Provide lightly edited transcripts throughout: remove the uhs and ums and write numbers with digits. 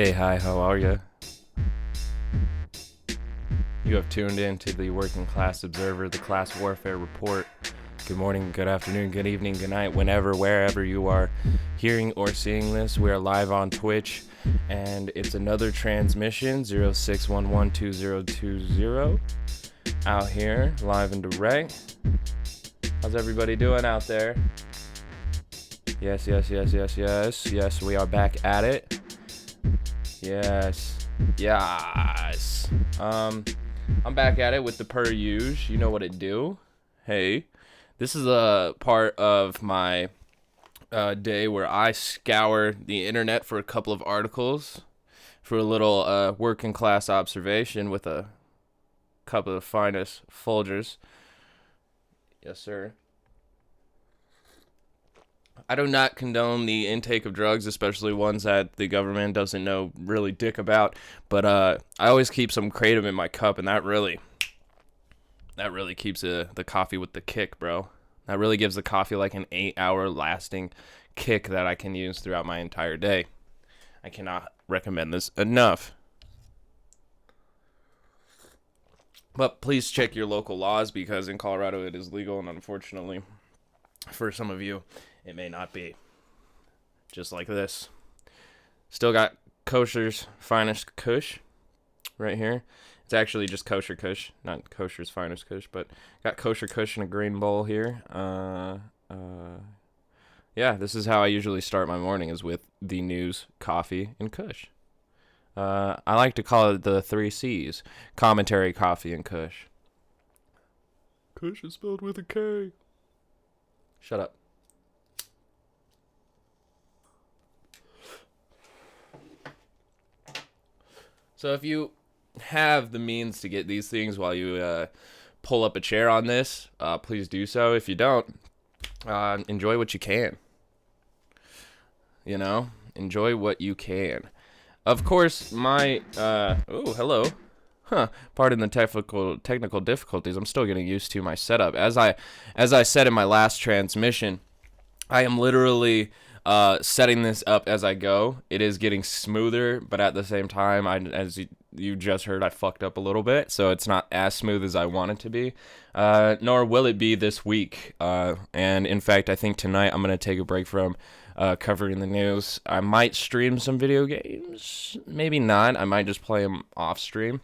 Hey, hi, how are you? You have tuned in to the Working Class Observer, the Class Warfare Report. Good morning, good afternoon, good evening, good night, whenever, wherever you are hearing or seeing this. We are live on Twitch, and it's another transmission, 06112020, out here, live and direct. How's everybody doing out there? Yes, we are back at it. Yes. I'm back at it with the per usual. You know what it do. Hey, this is a part of my day where I scour the internet for a couple of articles for a little working class observation with a couple of the finest Folgers. Yes, sir. I do not condone the intake of drugs, especially ones that the government doesn't know really dick about. But I always keep some Kratom in my cup, and that really keeps the coffee with the kick, bro. That really gives the coffee like an 8-hour lasting kick that I can use throughout my entire day. I cannot recommend this enough. But please check your local laws, because in Colorado it is legal, and unfortunately for some of you, it may not be. Just like this. Still got Kosher's Finest Kush right here. It's actually just Kosher Kush, not Kosher's Finest Kush, but got Kosher Kush in a green bowl here. Yeah, this is how I usually start my morning, is with the news, coffee, and Kush. I like to call it the 3 C's. Commentary, coffee, and Kush. Kush is spelled with a K. Shut up. So if you have the means to get these things while you pull up a chair on this, please do so. If you don't, enjoy what you can. You know, enjoy what you can. Of course, my oh, hello. Pardon the technical difficulties. I'm still getting used to my setup. As I said in my last transmission, I am literally setting this up as I go. It is getting smoother, but at the same time, as you just heard, I fucked up a little bit, so it's not as smooth as I want it to be. Nor will it be this week. And in fact, I think tonight I'm going to take a break from covering the news. I might stream some video games. Maybe not. I might just play them off stream.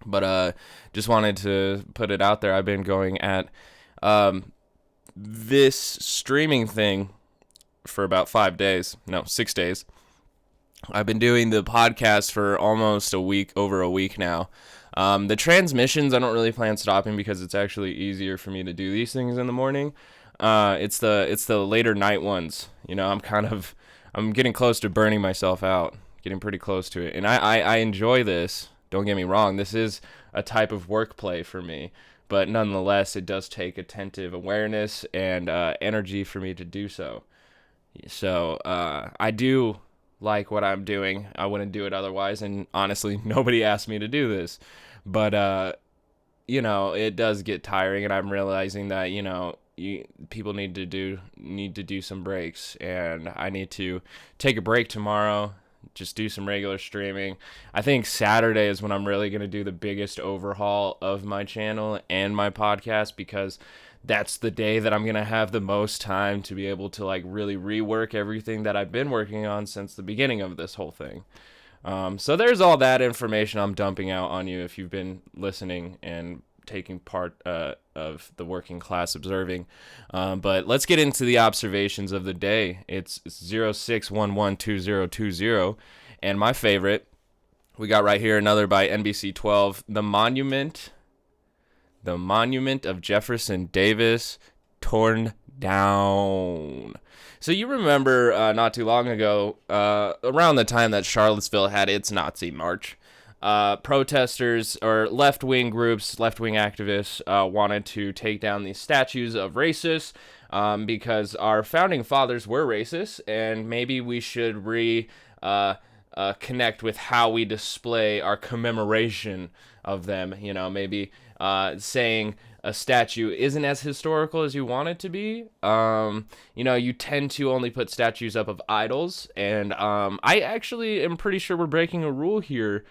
But just wanted to put it out there. I've been going at this streaming thing for about 6 days. I've been doing the podcast for almost over a week now. The transmissions, I don't really plan stopping, because it's actually easier for me to do these things in the morning. It's the later night ones. You know, I'm getting close to burning myself out, getting pretty close to it. And I enjoy this. Don't get me wrong. This is a type of work play for me. But nonetheless, it does take attentive awareness and energy for me to do so. So I do like what I'm doing. I wouldn't do it otherwise, and honestly, nobody asked me to do this. But you know, it does get tiring, and I'm realizing that, you know, people need to do some breaks, and I need to take a break tomorrow. Just do some regular streaming. I think Saturday is when I'm really going to do the biggest overhaul of my channel and my podcast, because that's the day that I'm going to have the most time to be able to like really rework everything that I've been working on since the beginning of this whole thing. So there's all that information I'm dumping out on you if you've been listening and taking part of the Working Class Observing. But let's get into the observations of the day. It's 06112020, and my favorite, we got right here another by NBC 12, The monument of Jefferson Davis torn down. So you remember not too long ago, around the time that Charlottesville had its Nazi march, protesters or left-wing groups, left-wing activists wanted to take down these statues of racists because our founding fathers were racist, and maybe we should connect with how we display our commemoration of them. You know, maybe saying a statue isn't as historical as you want it to be. You tend to only put statues up of idols, and I actually am pretty sure we're breaking a rule here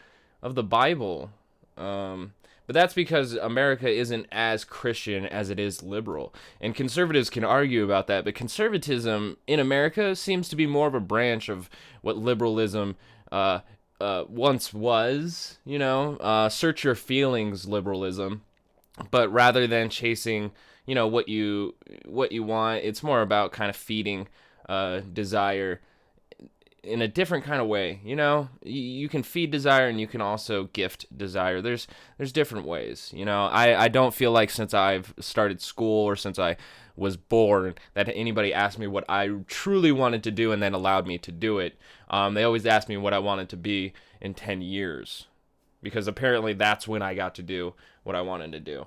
of the Bible. But that's because America isn't as Christian as it is liberal. And conservatives can argue about that, but conservatism in America seems to be more of a branch of what liberalism once was, search your feelings liberalism. But rather than chasing, what you want, it's more about kind of feeding desire in a different kind of way. You can feed desire and you can also gift desire. There's different ways. I don't feel like since I've started school or since I was born that anybody asked me what I truly wanted to do and then allowed me to do it. They always asked me what I wanted to be in 10 years, because apparently that's when I got to do what I wanted to do.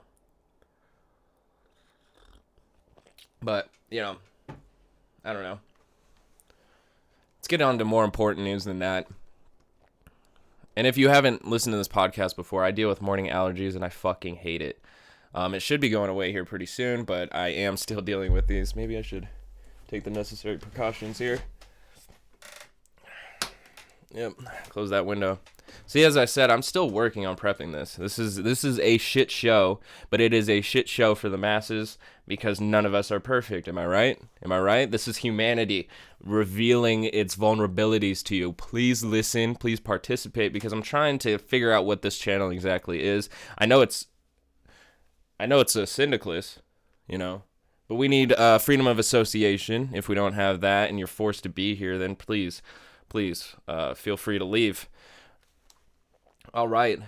But, I don't know. Let's get on to more important news than that. And if you haven't listened to this podcast before, I deal with morning allergies and I fucking hate it. It should be going away here pretty soon, but I am still dealing with these. Maybe I should take the necessary precautions here. Yep, close that window. See, as I said, I'm still working on prepping this. This is a shit show, but it is a shit show for the masses because none of us are perfect. Am I right? Am I right? This is humanity revealing its vulnerabilities to you. Please listen. Please participate, because I'm trying to figure out what this channel exactly is. I know it's a syndicalist, but we need freedom of association. If we don't have that and you're forced to be here, then please feel free to leave. All right.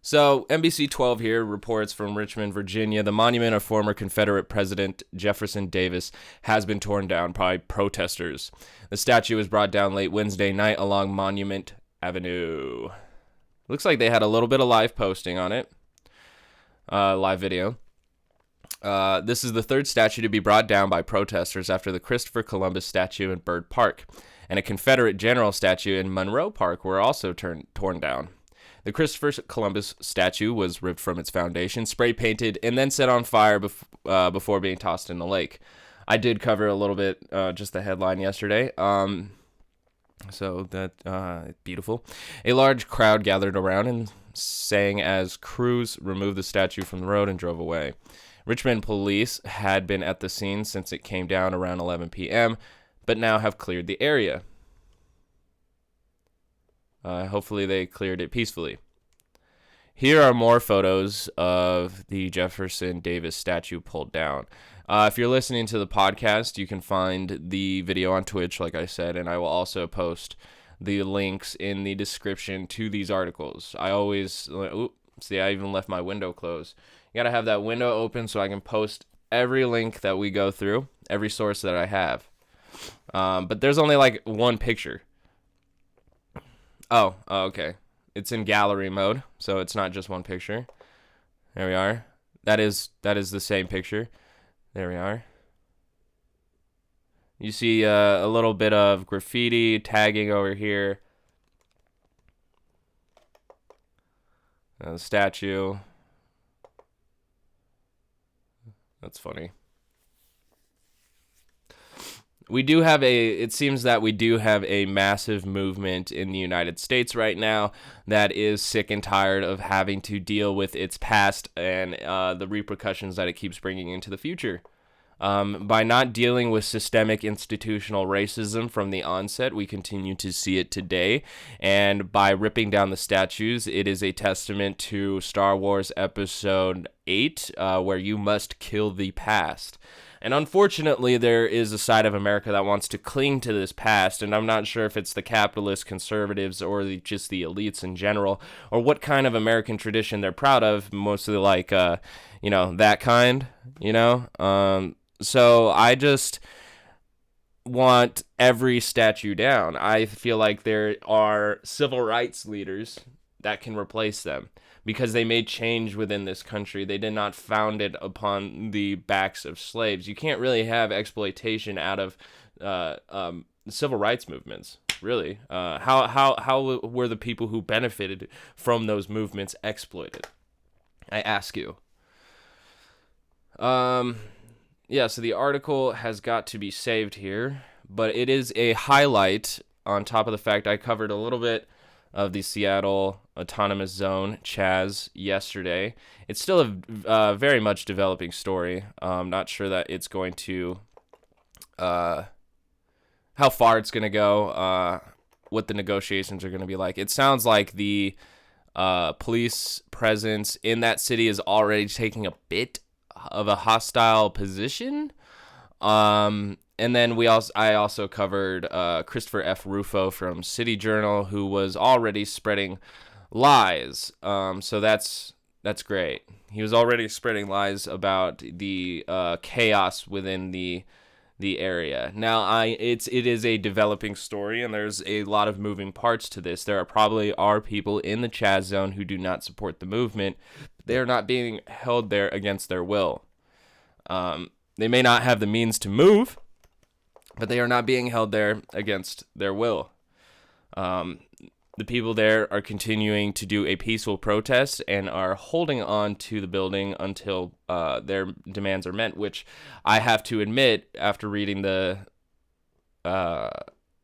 So NBC 12 here reports from Richmond, Virginia. The monument of former Confederate President Jefferson Davis has been torn down by protesters. The statue was brought down late Wednesday night along Monument Avenue. Looks like they had a little bit of live posting on it. Live video. This is the third statue to be brought down by protesters after the Christopher Columbus statue in Byrd Park and a Confederate general statue in Monroe Park were also torn down. The Christopher Columbus statue was ripped from its foundation, spray painted, and then set on fire before being tossed in the lake. I did cover a little bit, just the headline yesterday. So that beautiful. A large crowd gathered around and sang as crews removed the statue from the road and drove away. Richmond police had been at the scene since it came down around 11 p.m., but now have cleared the area. Hopefully they cleared it peacefully. Here are more photos of the Jefferson Davis statue pulled down. If you're listening to the podcast, you can find the video on Twitch, like I said, and I will also post the links in the description to these articles. I always, see, I even left my window closed. You gotta have that window open so I can post every link that we go through, every source that I have. But there's only like one picture. Oh, okay. It's in gallery mode, so it's not just one picture. There we are. That is the same picture. There we are. You see a little bit of graffiti tagging over here. The statue. That's funny. It seems that we do have a massive movement in the United States right now that is sick and tired of having to deal with its past and the repercussions that it keeps bringing into the future. By not dealing with systemic institutional racism from the onset, we continue to see it today. And by ripping down the statues, it is a testament to Star Wars Episode 8, where you must kill the past. And unfortunately, there is a side of America that wants to cling to this past, and I'm not sure if it's the capitalist conservatives or just the elites in general, or what kind of American tradition they're proud of, mostly like, that kind, So I just want every statue down. I feel like there are civil rights leaders that can replace them, because they made change within this country. They did not found it upon the backs of slaves. You can't really have exploitation out of civil rights movements, really. How were the people who benefited from those movements exploited? I ask you. Yeah, so the article has got to be saved here, but it is a highlight on top of the fact I covered a little bit of the Seattle Autonomous Zone, Chaz, yesterday. It's still a very much developing story. Not sure that it's going to, how far it's going to go, what the negotiations are going to be like. It sounds like the police presence in that city is already taking a bit of a hostile position. And then I also covered Christopher F. Rufo from City Journal, who was already spreading lies. So that's great. He was already spreading lies about the chaos within the area. Now, it is a developing story, and there's a lot of moving parts to this. There are people in the Chaz Zone who do not support the movement. They are not being held there against their will. They may not have the means to move, but they are not being held there against their will. The people there are continuing to do a peaceful protest and are holding on to the building until their demands are met, which I have to admit, after reading their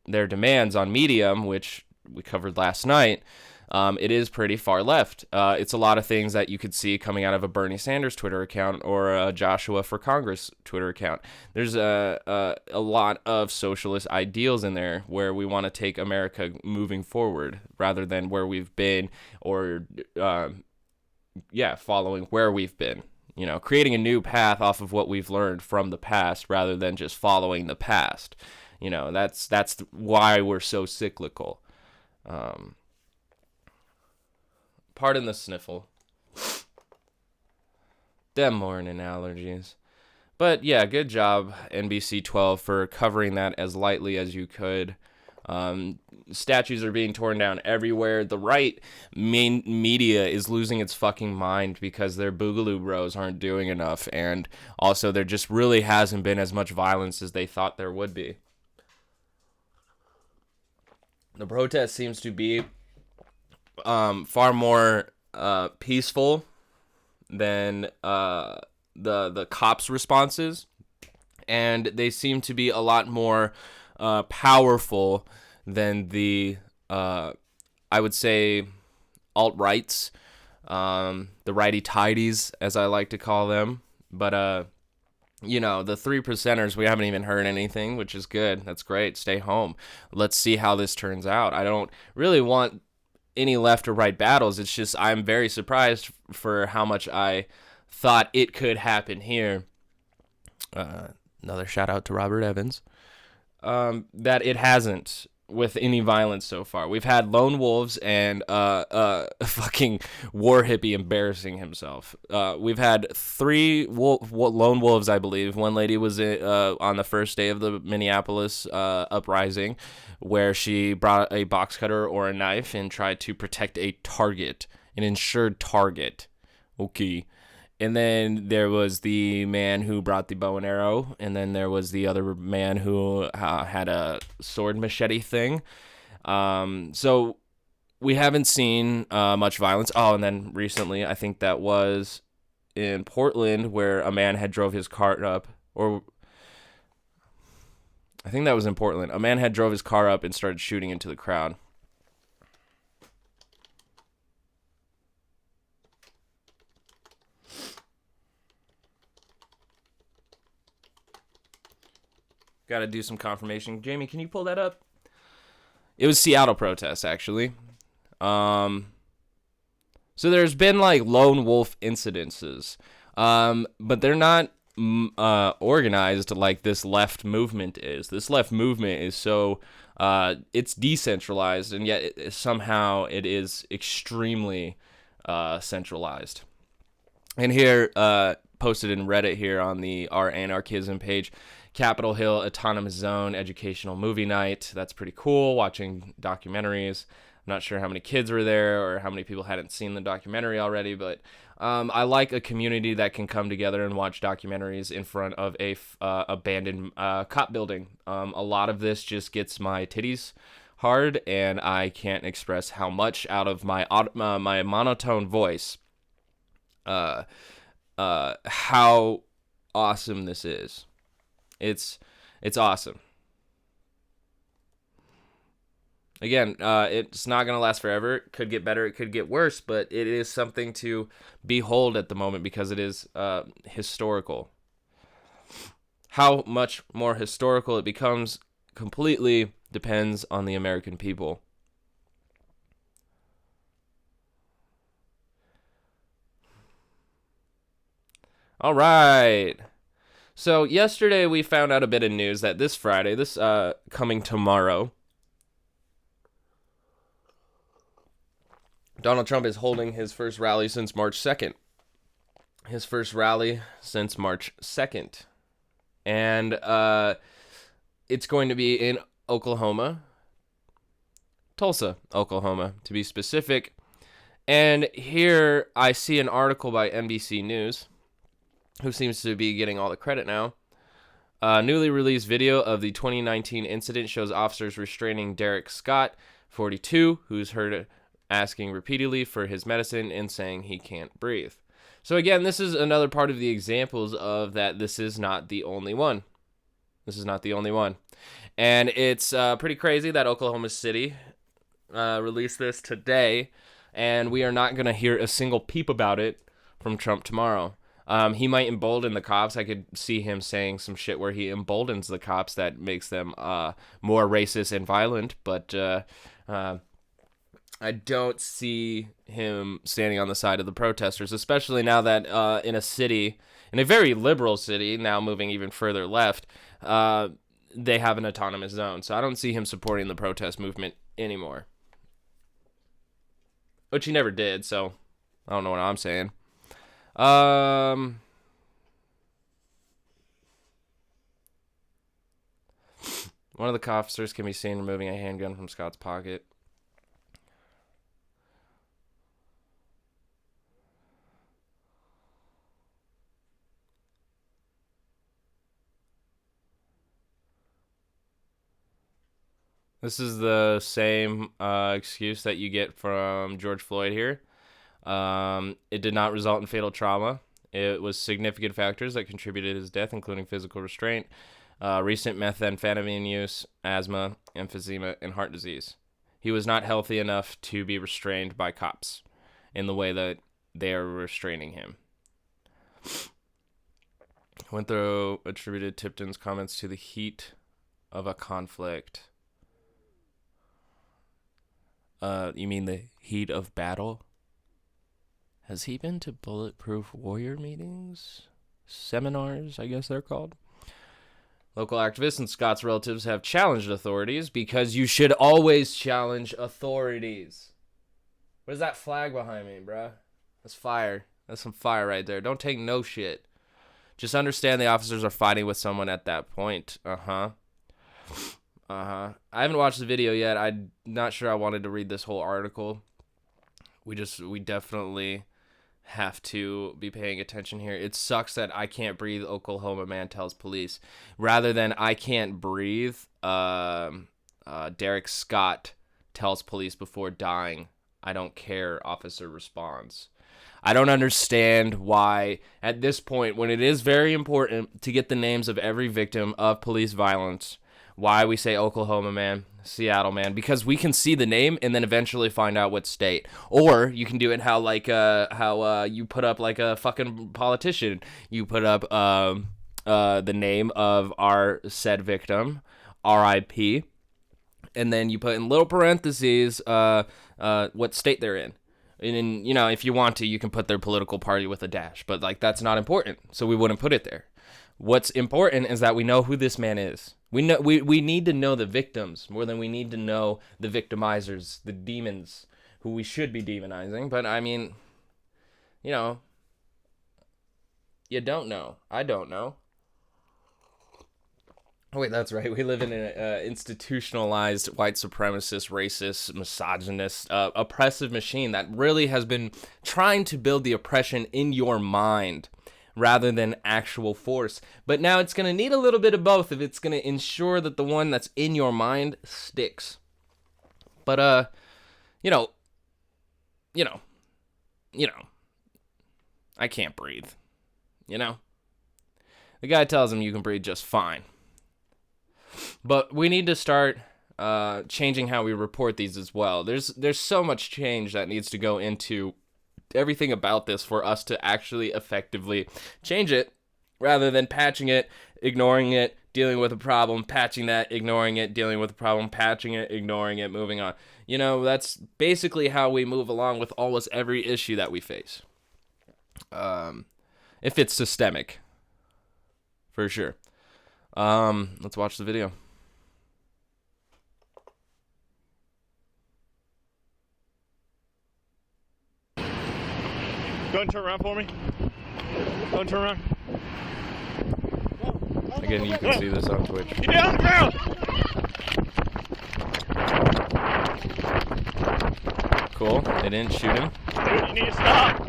demands on Medium, which we covered last night, it is pretty far left. It's a lot of things that you could see coming out of a Bernie Sanders Twitter account or a Joshua for Congress Twitter account. There's a lot of socialist ideals in there where we want to take America moving forward rather than where we've been or, following where we've been. You know, creating a new path off of what we've learned from the past rather than just following the past. You know, that's why we're so cyclical. Pardon the sniffle. Them morning allergies. But yeah, good job, NBC 12, for covering that as lightly as you could. Statues are being torn down everywhere. The right main media is losing its fucking mind because their Boogaloo Bros aren't doing enough. And also, there just really hasn't been as much violence as they thought there would be. The protest seems to be far more peaceful than the cops' responses, and they seem to be a lot more powerful than the I would say alt-rights, the righty-tighties, as I like to call them. But the 3%ers, we haven't even heard anything, which is good. That's great. Stay home. Let's see how this turns out. I don't really want any left or right battles. It's just I'm very surprised for how much I thought it could happen here. Another shout out to Robert Evans. That it hasn't with any violence so far. We've had lone wolves and fucking war hippie embarrassing himself. We've had 3 lone wolves, I believe. One lady was on the first day of the Minneapolis uprising, where she brought a box cutter or a knife and tried to protect a target, an insured target. Okay. And then there was the man who brought the bow and arrow. And then there was the other man who had a sword machete thing. So we haven't seen much violence. Oh, and then recently, I think that was in Portland, where a man had drove his car up. Or I think that was in Portland. A man had drove his car up and started shooting into the crowd. Got to do some confirmation. Jamie, can you pull that up? It was Seattle protests, actually. So there's been like lone wolf incidences, but they're not organized like this left movement is. This left movement is so it's decentralized, and yet somehow it is extremely centralized. And here, posted in Reddit here on the Our Anarchism page, Capitol Hill Autonomous Zone Educational Movie Night. That's pretty cool, watching documentaries. I'm not sure how many kids were there or how many people hadn't seen the documentary already, but I like a community that can come together and watch documentaries in front of a abandoned cop building. A lot of this just gets my titties hard, and I can't express how much out of my my monotone voice how awesome this is. It's awesome. Again, it's not going to last forever. It could get better. It could get worse, but it is something to behold at the moment because it is historical. How much more historical it becomes completely depends on the American people. All right. So yesterday we found out a bit of news that this Friday, this coming tomorrow, Donald Trump is holding his first rally since March 2nd. His first rally since March 2nd. And it's going to be in Oklahoma. Tulsa, Oklahoma, to be specific. And here I see an article by NBC News, who seems to be getting all the credit now. Newly released video of the 2019 incident shows officers restraining Derek Scott, 42, who's heard asking repeatedly for his medicine and saying he can't breathe. So again, this is another part of the examples of that this is not the only one. This is not the only one. And it's pretty crazy that Oklahoma City released this today, and we are not going to hear a single peep about it from Trump tomorrow. He might embolden the cops. I could see him saying some shit where he emboldens the cops that makes them more racist and violent, but I don't see him standing on the side of the protesters, especially now that in a very liberal city, now moving even further left, they have an autonomous zone. So I don't see him supporting the protest movement anymore. Which he never did, so I don't know what I'm saying. One of the officers can be seen removing a handgun from Scott's pocket. This is the same excuse that you get from George Floyd here. It did not result in fatal trauma. It was significant factors that contributed to his death, including physical restraint, recent methamphetamine use, asthma, emphysema, and heart disease. He was not healthy enough to be restrained by cops in the way that they are restraining him. Winthrop attributed Tipton's comments to the heat of a conflict. You mean the heat of battle? Has he been to Bulletproof Warrior meetings? Seminars, I guess they're called. Local activists and Scott's relatives have challenged authorities because you should always challenge authorities. What is that flag behind me, bruh? That's fire. That's some fire right there. Don't take no shit. Just understand the officers are fighting with someone at that point. I haven't watched the video yet. I'm not sure I wanted to read this whole article. We definitely have to be paying attention here. It sucks that I can't breathe, Oklahoma man tells police. Rather than I can't breathe, Derek Scott tells police before dying, I don't care, officer responds. I don't understand why, at this point, when it is very important to get the names of every victim of police violence, why we say Oklahoma man, Seattle man, because we can see the name and then eventually find out what state. Or you can do it how you put up like a fucking politician. You put up the name of our said victim, R.I.P., and then you put in little parentheses what state they're in. And if you want to, you can put their political party with a dash, but like that's not important, so we wouldn't put it there. What's important is that we know who this man is. We need to know the victims more than we need to know the victimizers, the demons, who we should be demonizing. But I mean, you don't know. I don't know. Oh, wait, that's right. We live in an institutionalized, white supremacist, racist, misogynist, oppressive machine that really has been trying to build the oppression in your mind rather than actual force. But now it's going to need a little bit of both if it's going to ensure that the one that's in your mind sticks. But, I can't breathe, The guy tells him you can breathe just fine. But we need to start changing how we report these as well. There's so much change that needs to go into everything about this for us to actually effectively change it, rather than patching it, ignoring it, dealing with a problem, patching that, ignoring it, dealing with a problem, patching it, ignoring it, moving on. You know, that's basically how we move along with almost every issue that we face. If it's systemic, for sure. Let's watch the video. Go ahead and turn around for me. Go ahead and turn around. Again, you can see this on Twitch. Get down on the ground! Cool. They didn't shoot him. Dude, you need to stop.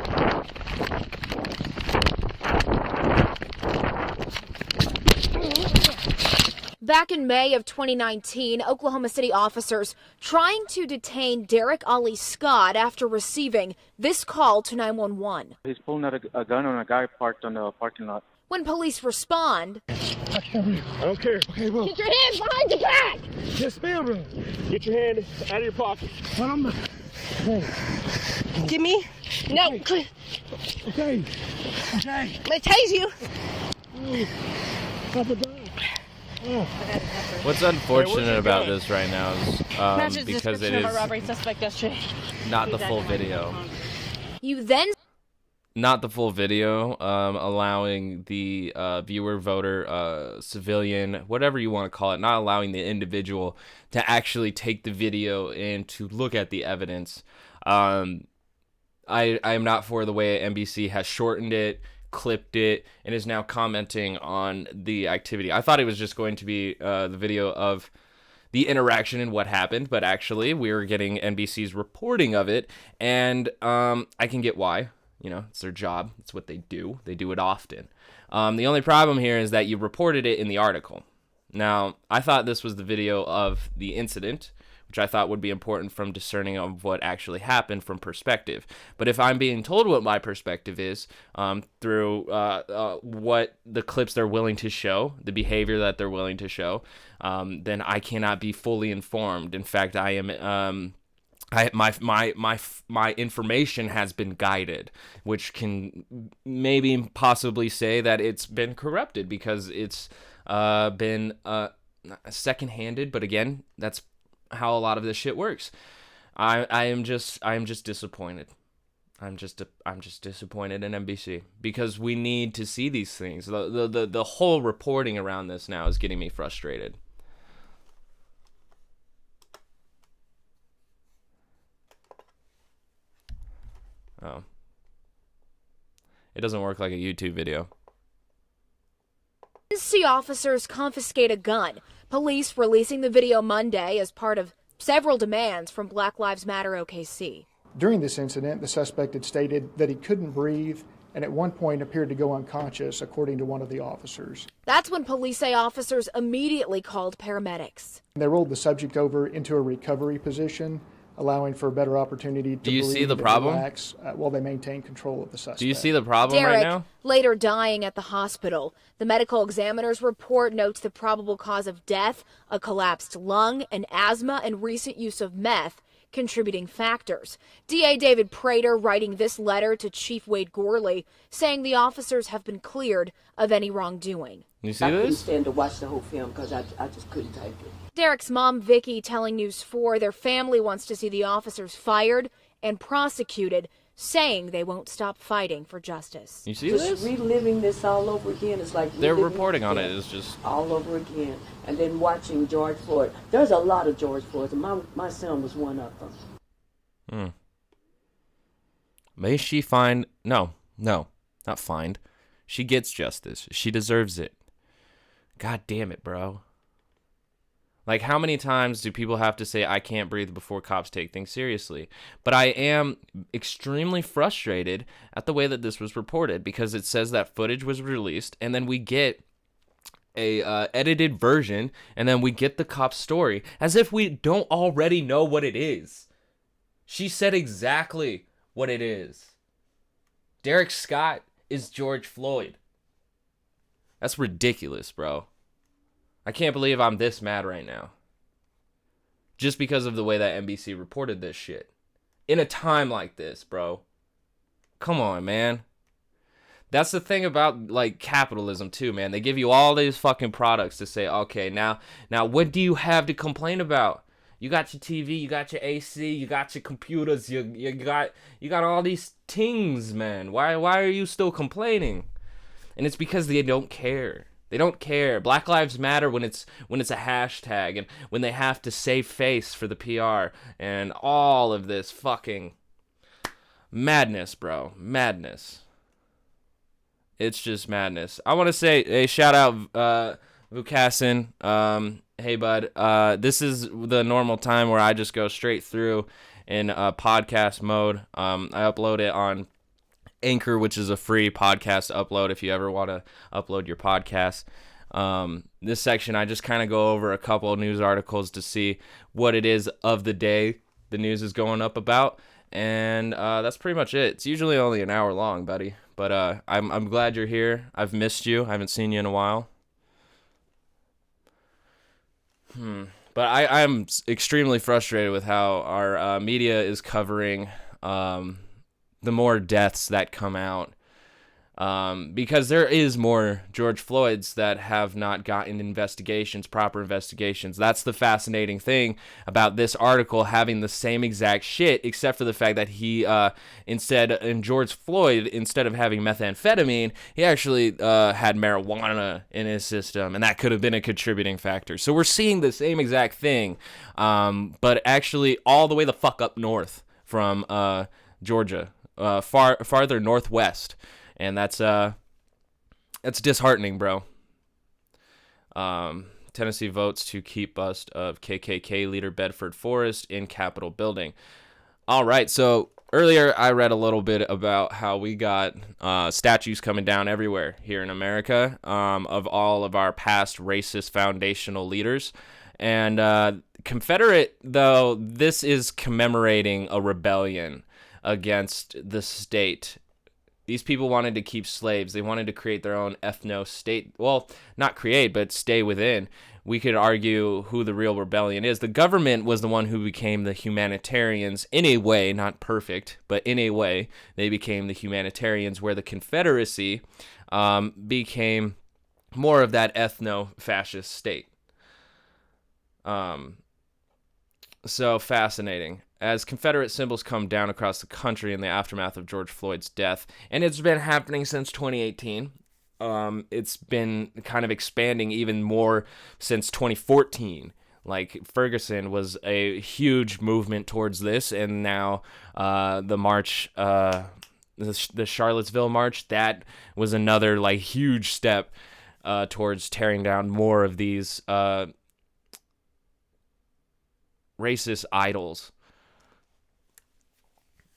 Back in May of 2019, Oklahoma City officers trying to detain Derek Ali Scott after receiving this call to 911. He's pulling out a gun on a guy parked on the parking lot. When police respond, I don't care. Okay, well. get your hands behind your back! Yes, ma'am. Get your hand out of your pocket. Give me. No. Okay. Okay. Let's tase you. What's unfortunate about this right now is Matches because it description of a is robbery suspect yesterday. not the full video. You then Not the full video, allowing the viewer, voter, civilian, whatever you want to call it, not allowing the individual to actually take the video and to look at the evidence. I am not for the way NBC has shortened it, clipped it, and is now commenting on the activity. I thought it was just going to be the video of the interaction and what happened, but actually we were getting NBC's reporting of it, and I can get why. You know, it's their job. It's what they do. They do it often. The only problem here is that you reported it in the article. Now, I thought this was the video of the incident, which I thought would be important from discerning of what actually happened from perspective. But if I'm being told what my perspective is through what the clips they're willing to show, the behavior that they're willing to show, then I cannot be fully informed. In fact, I am... my information has been guided, which can maybe possibly say that it's been corrupted because it's been second-handed. But again, that's how a lot of this shit works. I am just disappointed. I'm just disappointed in NBC because we need to see these things. The whole reporting around this now is getting me frustrated. Oh. It doesn't work like a YouTube video. NBC officers confiscate a gun. Police releasing the video Monday as part of several demands from Black Lives Matter OKC. During this incident, the suspect had stated that he couldn't breathe and at one point appeared to go unconscious, according to one of the officers. That's when police say officers immediately called paramedics. They rolled the subject over into a recovery position, allowing for a better opportunity to breathe and relax while they maintain control of the suspect. Do you see the problem Derek, right now? later dying at the hospital. The medical examiner's report notes the probable cause of death, a collapsed lung, and asthma and recent use of meth, contributing factors. DA David Prater writing this letter to Chief Wade Gorley, saying the officers have been cleared of any wrongdoing. You see I couldn't this? stand to watch the whole film because I just couldn't take it. Derek's mom, Vicky, telling News 4 their family wants to see the officers fired and prosecuted, saying they won't stop fighting for justice. You see Just this? reliving this all over again is like They're reliving reporting on film it. It's just... all over again. And then watching George Floyd. There's a lot of George Floyds, and my son was one of them. May she find... No, not find. She gets justice. She deserves it. God damn it, bro. Like, how many times do people have to say, I can't breathe before cops take things seriously? But I am extremely frustrated at the way that this was reported because it says that footage was released and then we get a edited version and then we get the cop's story as if we don't already know what it is. She said exactly what it is. Derek Scott is George Floyd. That's ridiculous, bro. I can't believe I'm this mad right now. Just because of the way that NBC reported this shit. In a time like this, bro. Come on, man. That's the thing about, like, capitalism, too, man. They give you all these fucking products to say, okay, now what do you have to complain about? You got your TV, you got your AC, you got your computers, you got all these things, man. Why are you still complaining? And it's because they don't care. They don't care. Black Lives Matter when it's a hashtag and when they have to save face for the PR and all of this fucking madness, bro. Madness. It's just madness. I want to say a shout out Vukasin. Hey bud. This is the normal time where I just go straight through in podcast mode. I upload it on Anchor, which is a free podcast upload if you ever want to upload your podcast. This section, I just kind of go over a couple of news articles to see what it is of the day the news is going up about, and that's pretty much it. It's usually only an hour long, buddy, but I'm glad you're here. I've missed you. I haven't seen you in a while. But I'm extremely frustrated with how our media is covering the more deaths that come out, because there is more George Floyds that have not gotten proper investigations. That's the fascinating thing about this article having the same exact shit, except for the fact that he, George Floyd, instead of having methamphetamine, he actually had marijuana in his system, and that could have been a contributing factor. So we're seeing the same exact thing, but actually all the way the fuck up north from Georgia. Farther northwest, and that's disheartening, bro. Tennessee votes to keep bust of KKK leader Bedford Forrest in Capitol building. All right, so earlier I read a little bit about how we got statues coming down everywhere here in America of all of our past racist foundational leaders. And Confederate, though, this is commemorating a rebellion against the state. These people wanted to keep slaves. They wanted to create their own ethno-state. Well, not create, but stay within. We could argue who the real rebellion is. The government was the one who became the humanitarians in a way, not perfect, but in a way, they became the humanitarians, where the Confederacy became more of that ethno-fascist state. So fascinating. As Confederate symbols come down across the country in the aftermath of George Floyd's death, and it's been happening since 2018. It's been kind of expanding even more since 2014. Like, Ferguson was a huge movement towards this, and now the march, the Charlottesville march, that was another like huge step towards tearing down more of these racist idols.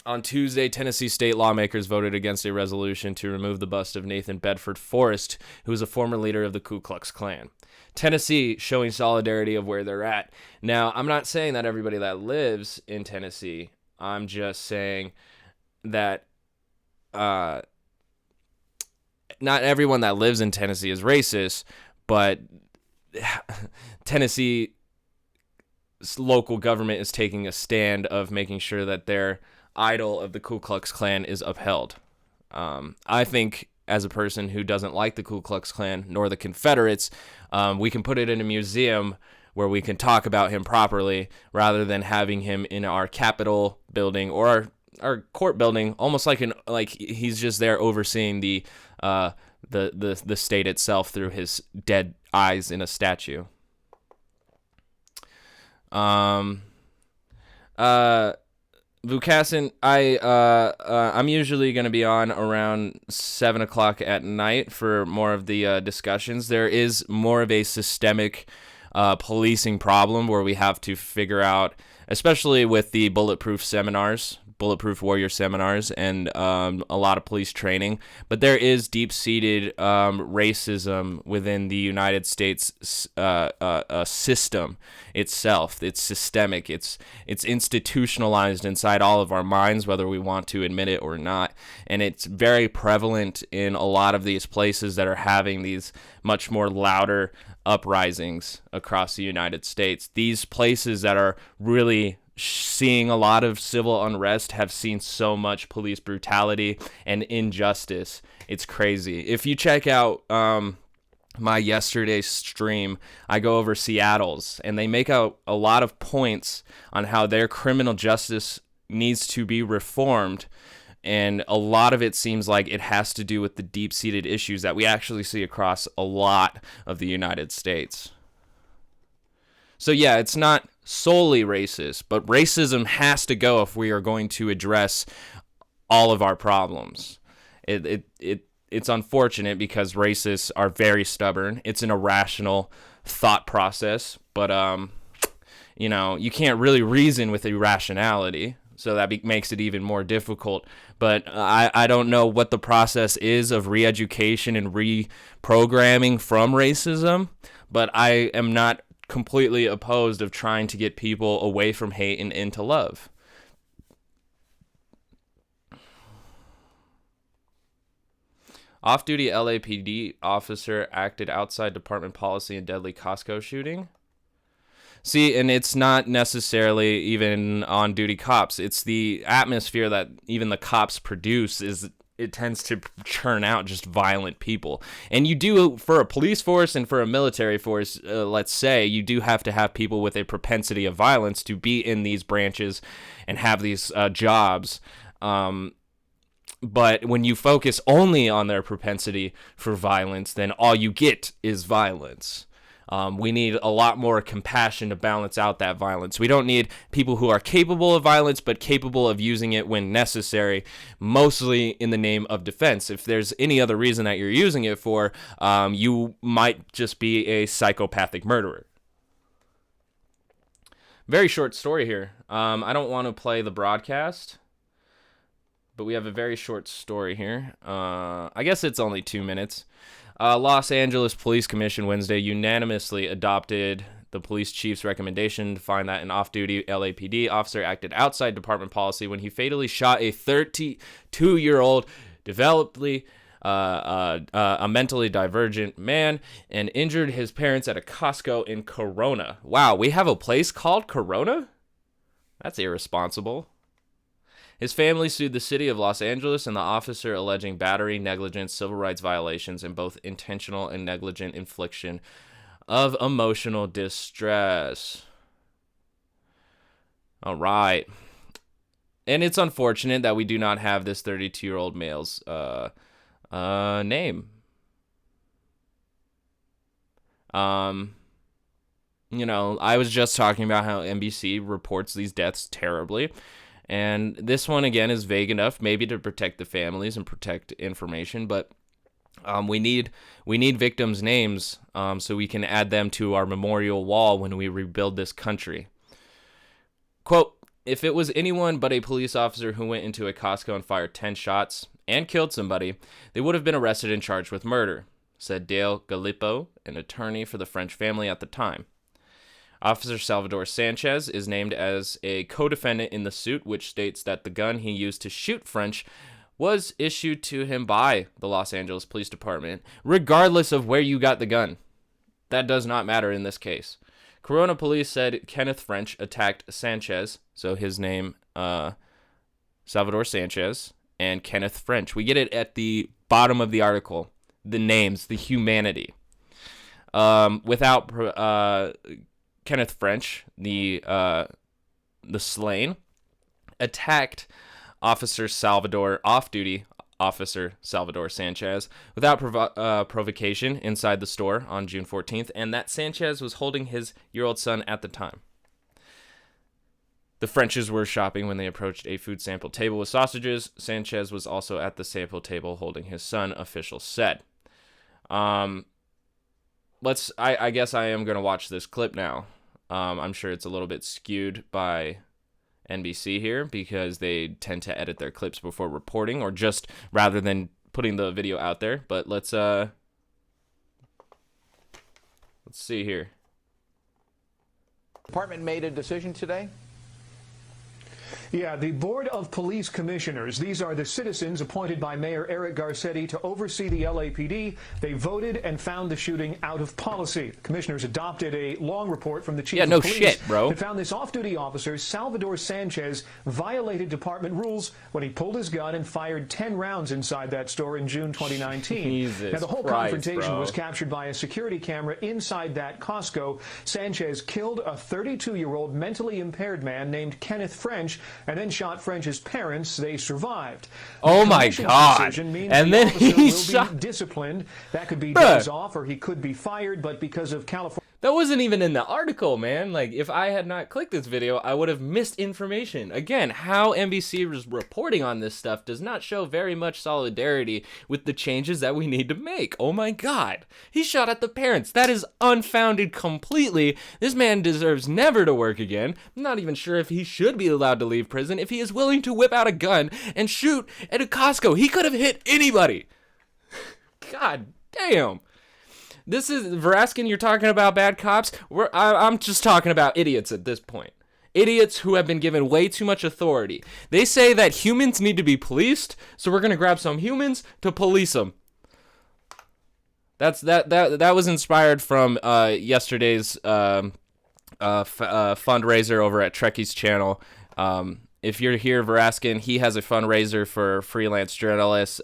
On Tuesday, Tennessee state lawmakers voted against a resolution to remove the bust of Nathan Bedford Forrest, who was a former leader of the Ku Klux Klan. Tennessee showing solidarity of where they're at. Now, I'm not saying that everybody that lives in Tennessee, I'm just saying that not everyone that lives in Tennessee is racist, but Tennessee's local government is taking a stand of making sure that their idol of the Ku Klux Klan is upheld. I think, as a person who doesn't like the Ku Klux Klan nor the Confederates, we can put it in a museum where we can talk about him properly, rather than having him in our Capitol building or our court building, almost like he's just there overseeing the state itself through his dead eyes in a statue. Vukasin, I'm usually going to be on around 7 o'clock at night for more of the discussions. There is more of a systemic policing problem where we have to figure out especially with the Bulletproof Warrior seminars, and a lot of police training. But there is deep-seated racism within the United States system itself. It's systemic. It's institutionalized inside all of our minds, whether we want to admit it or not. And it's very prevalent in a lot of these places that are having these much more louder uprisings across the United States. These places that are really seeing a lot of civil unrest have seen so much police brutality and injustice. It's crazy. If you check out my yesterday's stream, I go over Seattle's, and they make out a lot of points on how their criminal justice needs to be reformed. And a lot of it seems like it has to do with the deep-seated issues that we actually see across a lot of the United States. So yeah, it's not solely racist, but racism has to go if we are going to address all of our problems. It's unfortunate because racists are very stubborn. It's an irrational thought process, but you can't really reason with irrationality. So that makes it even more difficult. But I don't know what the process is of re-education and reprogramming from racism, but I am not completely opposed of trying to get people away from hate and into love. Off-duty LAPD officer acted outside department policy in deadly Costco shooting. See, and it's not necessarily even on-duty cops. It's the atmosphere that even the cops produce it tends to churn out just violent people. And you do, for a police force and for a military force, let's say, you do have to have people with a propensity of violence to be in these branches and have these jobs. But when you focus only on their propensity for violence, then all you get is violence. We need a lot more compassion to balance out that violence. We don't need people who are capable of violence, but capable of using it when necessary, mostly in the name of defense. If there's any other reason that you're using it for, you might just be a psychopathic murderer. Very short story here. I don't want to play the broadcast, but we have a very short story here. I guess it's only 2 minutes. Los Angeles Police Commission Wednesday unanimously adopted the police chief's recommendation to find that an off-duty LAPD officer acted outside department policy when he fatally shot a 32-year-old a mentally divergent man and injured his parents at a Costco in Corona. Wow, we have a place called Corona? That's irresponsible. His family sued the city of Los Angeles and the officer alleging battery, negligence, civil rights violations, and both intentional and negligent infliction of emotional distress. All right. And it's unfortunate that we do not have this 32-year-old male's name. I was just talking about how NBC reports these deaths terribly. And this one, again, is vague enough maybe to protect the families and protect information, but we need victims' names so we can add them to our memorial wall when we rebuild this country. Quote, if it was anyone but a police officer who went into a Costco and fired 10 shots and killed somebody, they would have been arrested and charged with murder, said Dale Gallipo, an attorney for the French family at the time. Officer Salvador Sanchez is named as a co-defendant in the suit, which states that the gun he used to shoot French was issued to him by the Los Angeles Police Department, regardless of where you got the gun. That does not matter in this case. Corona police said Kenneth French attacked Sanchez, so his name, Salvador Sanchez, and Kenneth French. We get it at the bottom of the article, the names, the humanity. Without Kenneth French, the slain, attacked off-duty officer Salvador Sanchez without provocation inside the store on June 14th, and that Sanchez was holding his year-old son at the time. The Frenches were shopping when they approached a food sample table with sausages. Sanchez was also at the sample table holding his son, officials said. I guess I am going to watch this clip now. I'm sure it's a little bit skewed by NBC here because they tend to edit their clips before reporting, or just rather than putting the video out there. But let's see here. Department made a decision today? Yeah, the Board of Police Commissioners, these are the citizens appointed by Mayor Eric Garcetti to oversee the LAPD. They voted and found the shooting out of policy. The commissioners adopted a long report from the chief of police shit, bro. that found this off-duty officer, Salvador Sanchez, violated department rules when he pulled his gun and fired 10 rounds inside that store in June 2019. Jesus now, the whole Christ, confrontation bro. was captured by a security camera inside that Costco. Sanchez killed a 32-year-old mentally impaired man named Kenneth French and then shot French's parents. They survived. Oh my God! And then he shot. Disciplined. That could be days off, or he could be fired. But because of California. That wasn't even in the article, man. Like, if I had not clicked this video, I would have missed information. Again, how NBC was reporting on this stuff does not show very much solidarity with the changes that we need to make. Oh my God. He shot at the parents. That is unfounded completely. This man deserves never to work again. I'm not even sure if he should be allowed to leave prison if he is willing to whip out a gun and shoot at a Costco. He could have hit anybody. God damn. This is, Veraskin, you're talking about bad cops? I'm just talking about idiots at this point. Idiots who have been given way too much authority. They say that humans need to be policed, so we're going to grab some humans to police them. That was inspired from yesterday's fundraiser over at Trekkie's channel. If you're here, Veraskin, he has a fundraiser for freelance journalists.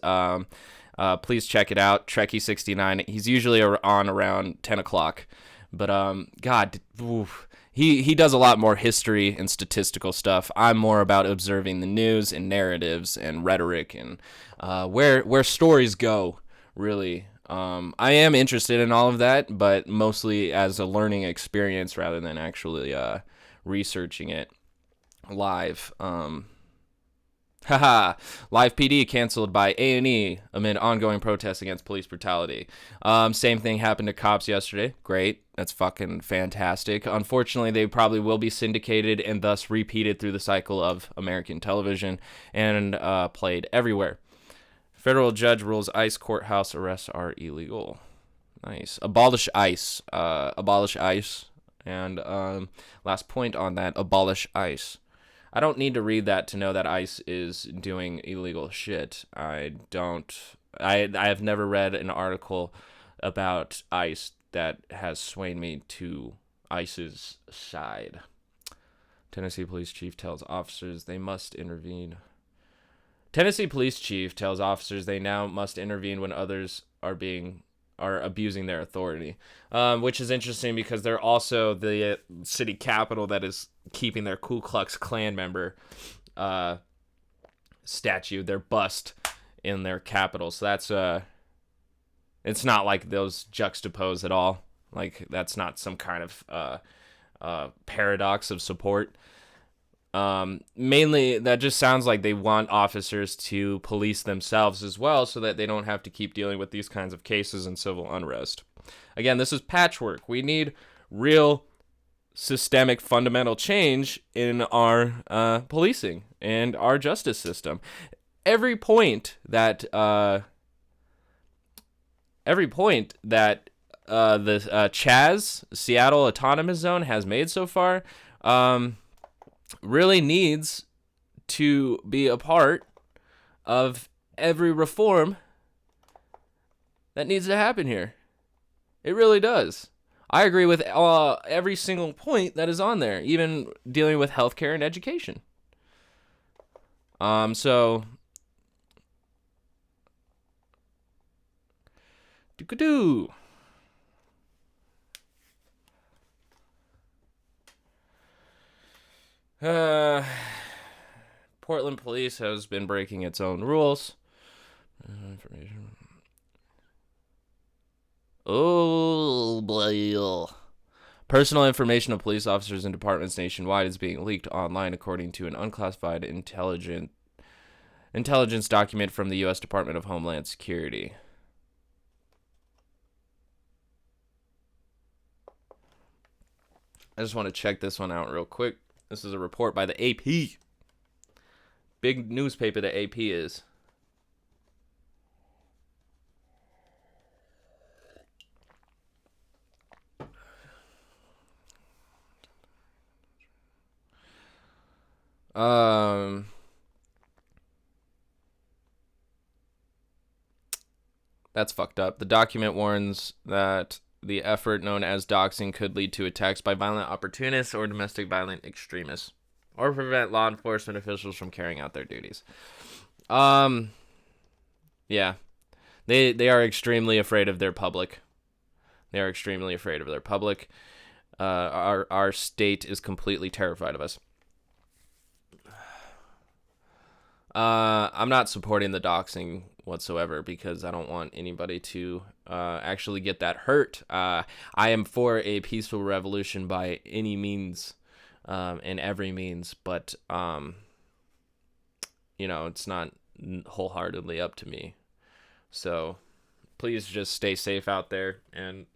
Please check it out, Trekkie69. He's usually on around 10 o'clock. But, God, oof. He does a lot more history and statistical stuff. I'm more about observing the news and narratives and rhetoric and where stories go, really. I am interested in all of that, but mostly as a learning experience rather than actually researching it live. Haha, Live PD canceled by A&E amid ongoing protests against police brutality. Same thing happened to cops yesterday. Great. That's fucking fantastic. Unfortunately, they probably will be syndicated and thus repeated through the cycle of American television and played everywhere. Federal judge rules ICE courthouse arrests are illegal. Nice. Abolish ICE. Abolish ICE. And last point on that, abolish ICE. I don't need to read that to know that ICE is doing illegal shit. I have never read an article about ICE that has swayed me to ICE's side. Tennessee police chief tells officers they must intervene. Tennessee police chief tells officers they now must intervene when others are abusing their authority, which is interesting because they're also the city capital that is keeping their Ku Klux Klan member statue, their bust, in their capital. So that's it's not like those juxtapose at all. Like, that's not some kind of paradox of support. Mainly, that just sounds like they want officers to police themselves as well so that they don't have to keep dealing with these kinds of cases and civil unrest. Again, this is patchwork. We need real systemic fundamental change in our policing and our justice system. Every point that the Chaz, Seattle Autonomous Zone, has made so far really needs to be a part of every reform that needs to happen here. It really does. I agree with every single point that is on there, even dealing with healthcare and education. So do-ka-doo. Portland police has been breaking its own rules. Information. Oh, boy. Personal information of police officers and departments nationwide is being leaked online, according to an unclassified intelligence document from the U.S. Department of Homeland Security. I just want to check this one out real quick. This is a report by the AP. Big newspaper the AP is. That's fucked up. The document warns that the effort known as doxing could lead to attacks by violent opportunists or domestic violent extremists, or prevent law enforcement officials from carrying out their duties. Yeah. They are extremely afraid of their public. They are extremely afraid of their public. Our state is completely terrified of us. I'm not supporting the doxing whatsoever because I don't want anybody to actually get that hurt. I am for a peaceful revolution by any means and every means, but it's not wholeheartedly up to me. So please just stay safe out there and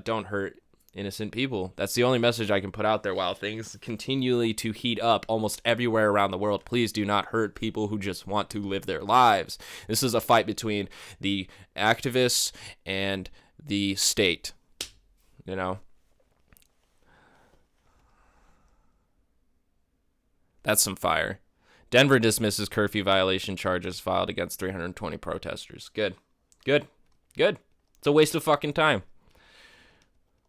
don't hurt innocent people. That's the only message I can put out there while things continually to heat up almost everywhere around the world. Please do not hurt people who just want to live their lives. This is a fight between the activists and the state, That's some fire. Denver dismisses curfew violation charges filed against 320 protesters. Good. It's a waste of fucking time.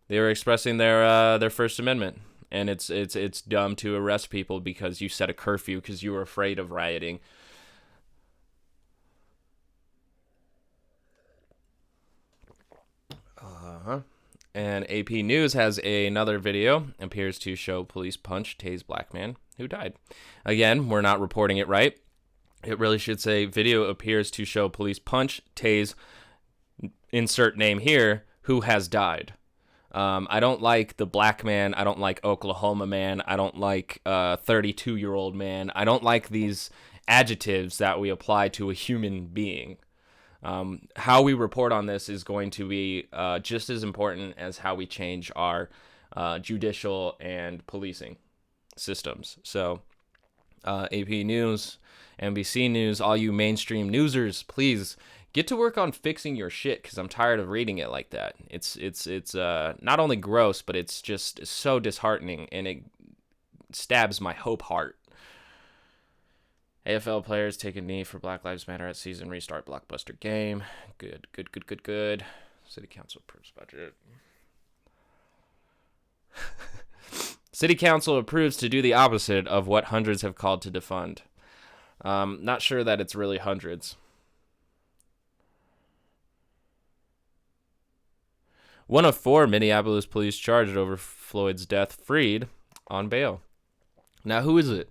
They were expressing their First Amendment, and it's dumb to arrest people because you set a curfew because you were afraid of rioting. And AP News has another video, appears to show police punch tase black man who died. Again, we're not reporting it right. It really should say video appears to show police punch tase, insert name here, who has died. I don't like the black man. I don't like Oklahoma man. I don't like 32-year-old man. I don't like these adjectives that we apply to a human being. How we report on this is going to be just as important as how we change our judicial and policing systems. So AP News, NBC News, all you mainstream newsers, please get to work on fixing your shit because I'm tired of reading it like that. It's not only gross, but it's just so disheartening, and it stabs my hope heart. AFL players take a knee for Black Lives Matter at season restart blockbuster game. Good. City Council approves budget. City Council approves to do the opposite of what hundreds have called to defund. Not sure that it's really hundreds. One of 4 Minneapolis police charged over Floyd's death freed on bail. Now, who is it?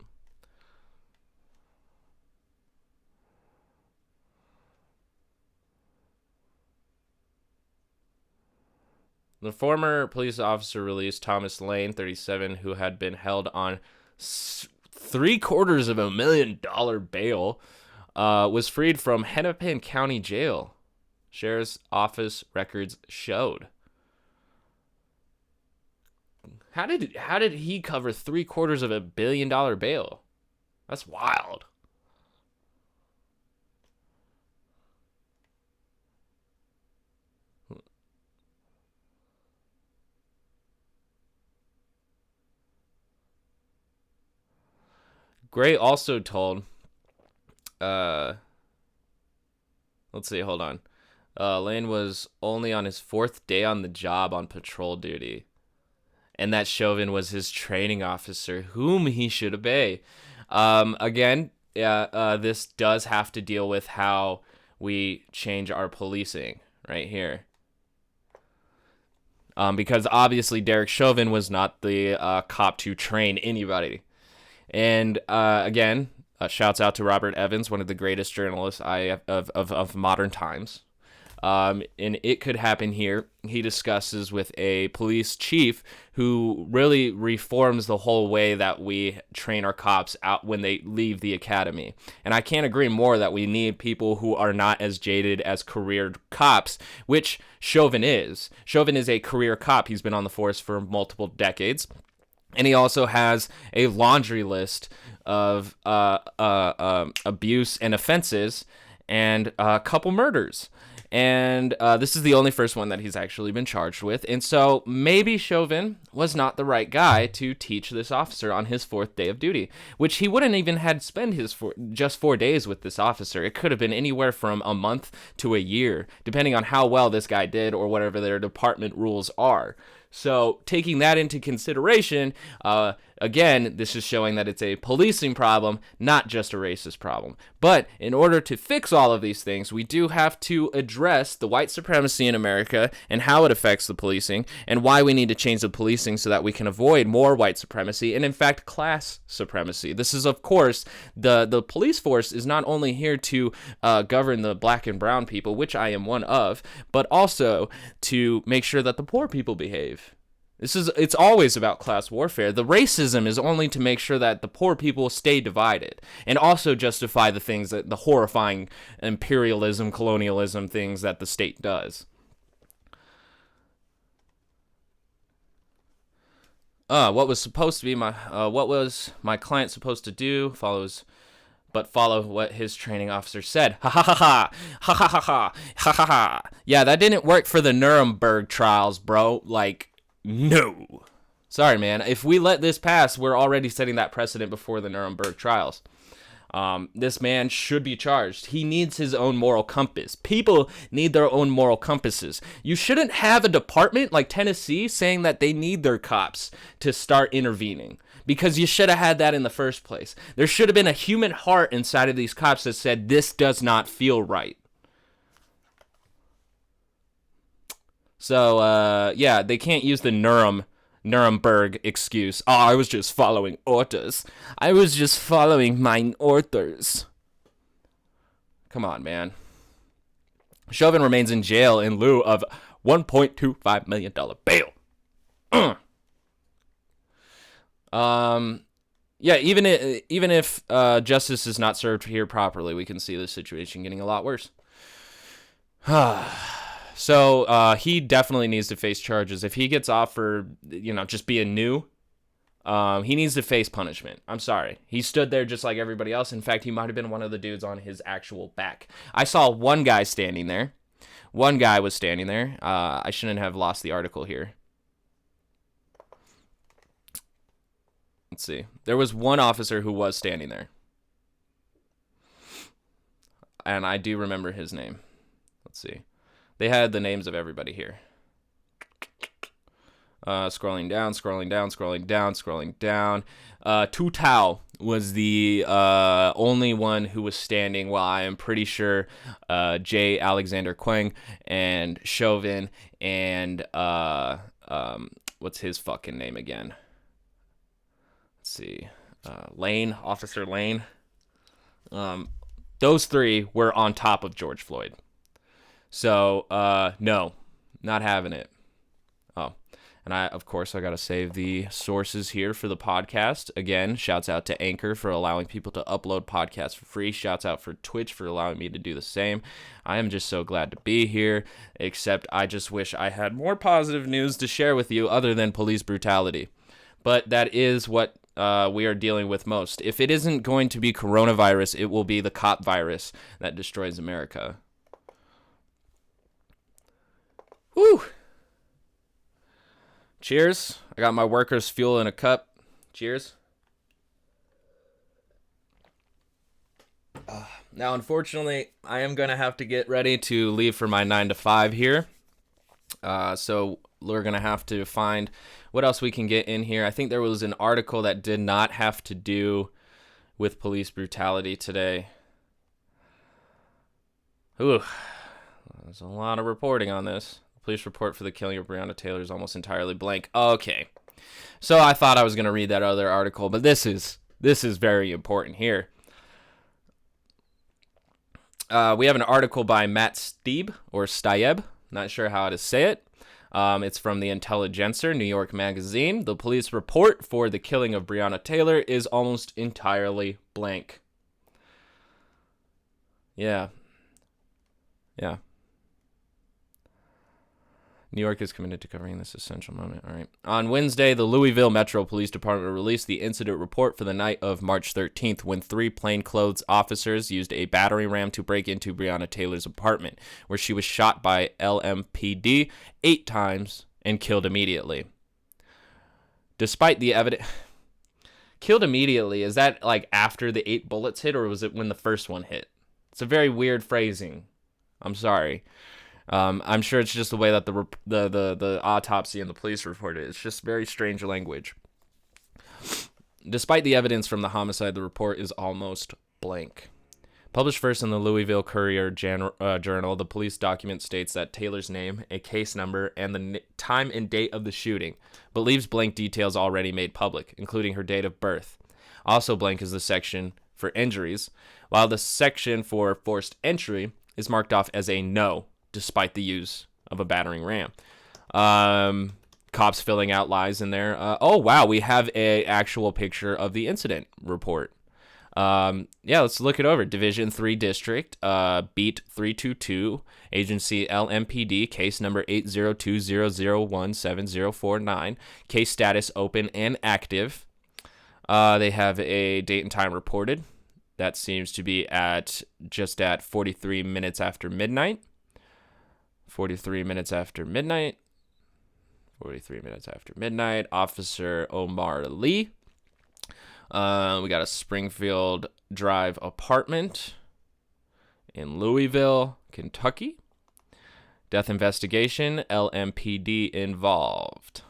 The former police officer released Thomas Lane, 37, who had been held on $750,000 bail, was freed from Hennepin County Jail. Sheriff's Office records showed. How did he cover $750 million bail? That's wild. Gray also told, let's see, hold on. Lane was only on his 4th day on the job on patrol duty, and that Chauvin was his training officer, whom he should obey. Again, this does have to deal with how we change our policing right here. Because obviously Derek Chauvin was not the cop to train anybody. And again, shouts out to Robert Evans, one of the greatest journalists of modern times. And It Could Happen Here, he discusses with a police chief who really reforms the whole way that we train our cops out when they leave the academy. And I can't agree more that we need people who are not as jaded as career cops, which Chauvin is. Chauvin is a career cop. He's been on the force for multiple decades. And he also has a laundry list of abuse and offenses and a couple murders. And this is the only first one that he's actually been charged with. And so maybe Chauvin was not the right guy to teach this officer on his 4th day of duty, which he wouldn't even had spend his just 4 days with this officer. It could have been anywhere from a month to a year, depending on how well this guy did or whatever their department rules are. So taking that into consideration, again, this is showing that it's a policing problem, not just a racist problem. But in order to fix all of these things, we do have to address the white supremacy in America and how it affects the policing and why we need to change the policing so that we can avoid more white supremacy and, in fact, class supremacy. This is, of course, the police force is not only here to govern the black and brown people, which I am one of, but also to make sure that the poor people behave. It's always about class warfare. The racism is only to make sure that the poor people stay divided and also justify the things that the horrifying imperialism, colonialism things that the state does. What was my client supposed to do? Follow what his training officer said. Ha ha ha ha ha ha ha ha ha ha ha. Yeah, that didn't work for the Nuremberg trials, bro. Like, no. Sorry, man. If we let this pass, we're already setting that precedent before the Nuremberg trials. This man should be charged. He needs his own moral compass. People need their own moral compasses. You shouldn't have a department like Tennessee saying that they need their cops to start intervening, because you should have had that in the first place. There should have been a human heart inside of these cops that said, this does not feel right. So, yeah, they can't use the Nuremberg excuse. Oh, I was just following orders. I was just following my orders. Come on, man. Chauvin remains in jail in lieu of $1.25 million bail. Yeah, even if justice is not served here properly, we can see the situation getting a lot worse. So he definitely needs to face charges. If he gets off for, just being new, he needs to face punishment. I'm sorry. He stood there just like everybody else. In fact, he might have been one of the dudes on his actual back. I saw one guy standing there. One guy was standing there. I shouldn't have lost the article here. Let's see. There was one officer who was standing there. And I do remember his name. Let's see. They had the names of everybody here. Scrolling down. Tu Tao was the only one who was standing, while I am pretty sure J. Alexander Kueng and Chauvin and what's his fucking name again? Let's see. Officer Lane. Those three were on top of George Floyd. So, no, not having it. Oh, and I got to save the sources here for the podcast. Again, shouts out to Anchor for allowing people to upload podcasts for free. Shouts out for Twitch for allowing me to do the same. I am just so glad to be here, except I just wish I had more positive news to share with you other than police brutality. But that is what we are dealing with most. If it isn't going to be coronavirus, it will be the cop virus that destroys America. Woo! Cheers. I got my workers' fuel in a cup. Cheers. Now, unfortunately, I am going to have to get ready to leave for my 9 to 5 here. So we're going to have to find what else we can get in here. I think there was an article that did not have to do with police brutality today. Ooh, there's a lot of reporting on this. Police report for the killing of Breonna Taylor is almost entirely blank. Okay. So I thought I was going to read that other article, but this is very important here. We have an article by Matt Stieb, not sure how to say it. It's from the Intelligencer, New York Magazine. The police report for the killing of Breonna Taylor is almost entirely blank. Yeah. New York is committed to covering this essential moment. All right. On Wednesday, the Louisville Metro Police Department released the incident report for the night of March 13th when 3 plainclothes officers used a battering ram to break into Breonna Taylor's apartment, where she was shot by LMPD 8 times and killed immediately. Despite the evidence... Killed immediately, is that like after the 8 bullets hit, or was it when the first one hit? It's a very weird phrasing. I'm sorry. I'm sure it's just the way that the autopsy and the police reported it. It's just very strange language. Despite the evidence from the homicide, the report is almost blank. Published first in the Louisville Courier Journal, the police document states that Taylor's name, a case number, and the time and date of the shooting, but leaves blank details already made public, including her date of birth. Also blank is the section for injuries, while the section for forced entry is marked off as a no, despite the use of a battering ram. Cops filling out lies in there. Oh, wow, we have a actual picture of the incident report. Let's look it over. Division 3 District, Beat 322, Agency LMPD, case number 80200170049, case status open and active. They have a date and time reported. That seems to be just at 43 minutes after midnight. 43 minutes after midnight. Officer Omar Lee. We got a Springfield Drive apartment in Louisville, Kentucky. Death investigation, LMPD involved.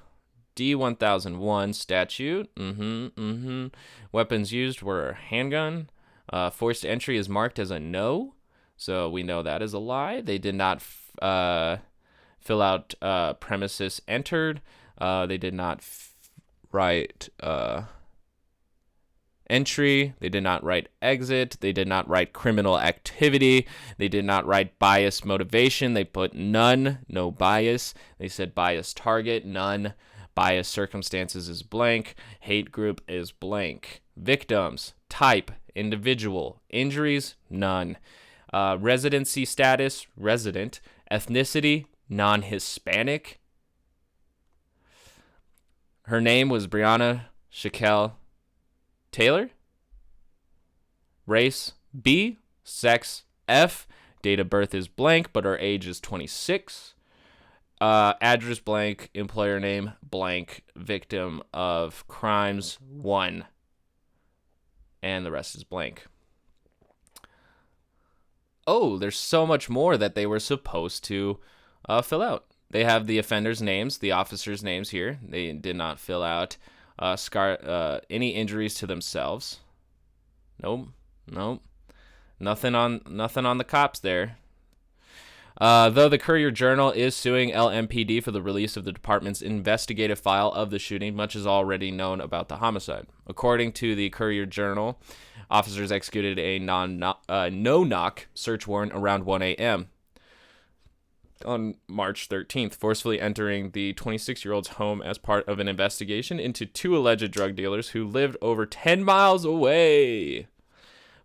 D1001 statute. Weapons used were a handgun. Forced entry is marked as a no, so we know that is a lie. They did not fill out premises entered. They did not write entry. They did not write exit. They did not write criminal activity. They did not write bias motivation. They put none, no bias. They said bias target, none. Bias circumstances is blank. Hate group is blank. Victims, type, individual. Injuries, none. Residency status, resident. Ethnicity, non-Hispanic. Her name was Breonna Shaquille Taylor. Race, B. Sex, F. Date of birth is blank, but her age is 26. Address blank. Employer name blank. Victim of crimes 1. And the rest is blank. Oh, there's so much more that they were supposed to fill out. They have the offenders' names, the officers' names here. They did not fill out any injuries to themselves. Nope. Nothing on the cops there. Though the Courier Journal is suing LMPD for the release of the department's investigative file of the shooting, much is already known about the homicide. According to the Courier Journal, officers executed a no-knock search warrant around 1 a.m. on March 13th, forcefully entering the 26-year-old's home as part of an investigation into 2 alleged drug dealers who lived over 10 miles away.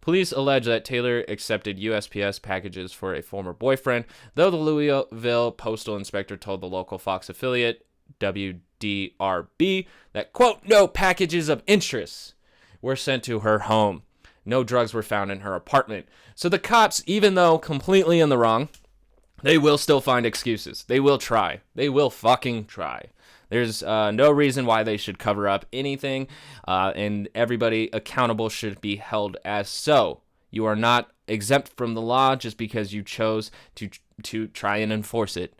Police allege that Taylor accepted USPS packages for a former boyfriend, though the Louisville postal inspector told the local Fox affiliate, WDRB, that, quote, no packages of interest were sent to her home. No drugs were found in her apartment. So the cops, even though completely in the wrong, they will still find excuses. They will try. They will fucking try. There's no reason why they should cover up anything, and everybody accountable should be held as so. You are not exempt from the law just because you chose to try and enforce it.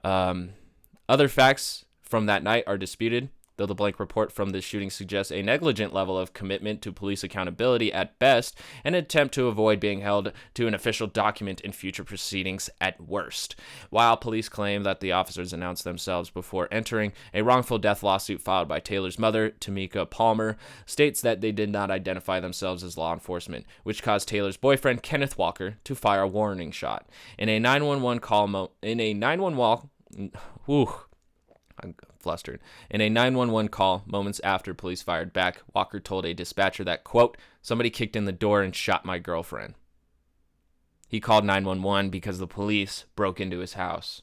Other facts from that night are disputed, though the blank report from this shooting suggests a negligent level of commitment to police accountability at best, and an attempt to avoid being held to an official document in future proceedings at worst. While police claim that the officers announced themselves before entering, a wrongful death lawsuit filed by Taylor's mother, Tamika Palmer, states that they did not identify themselves as law enforcement, which caused Taylor's boyfriend, Kenneth Walker, to fire a warning shot. In a 911 call, I'm flustered. In a 911 call, moments after police fired back, Walker told a dispatcher that, quote, somebody kicked in the door and shot my girlfriend. He called 911 because the police broke into his house.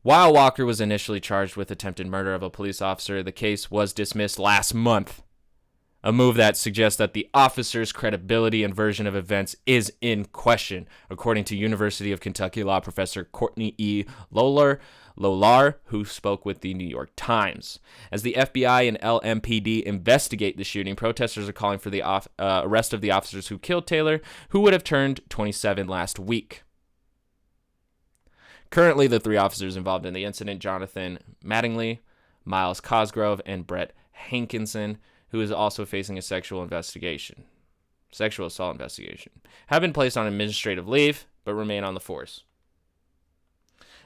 While Walker was initially charged with attempted murder of a police officer, the case was dismissed last month. A move that suggests that the officer's credibility and version of events is in question, according to University of Kentucky law professor Courtney E. Lolar, who spoke with the New York Times. As the FBI and LMPD investigate the shooting, protesters are calling for the arrest of the officers who killed Taylor, who would have turned 27 last week. Currently, the 3 officers involved in the incident, Jonathan Mattingly, Miles Cosgrove, and Brett Hankinson, who is also facing a sexual assault investigation, have been placed on administrative leave, but remain on the force.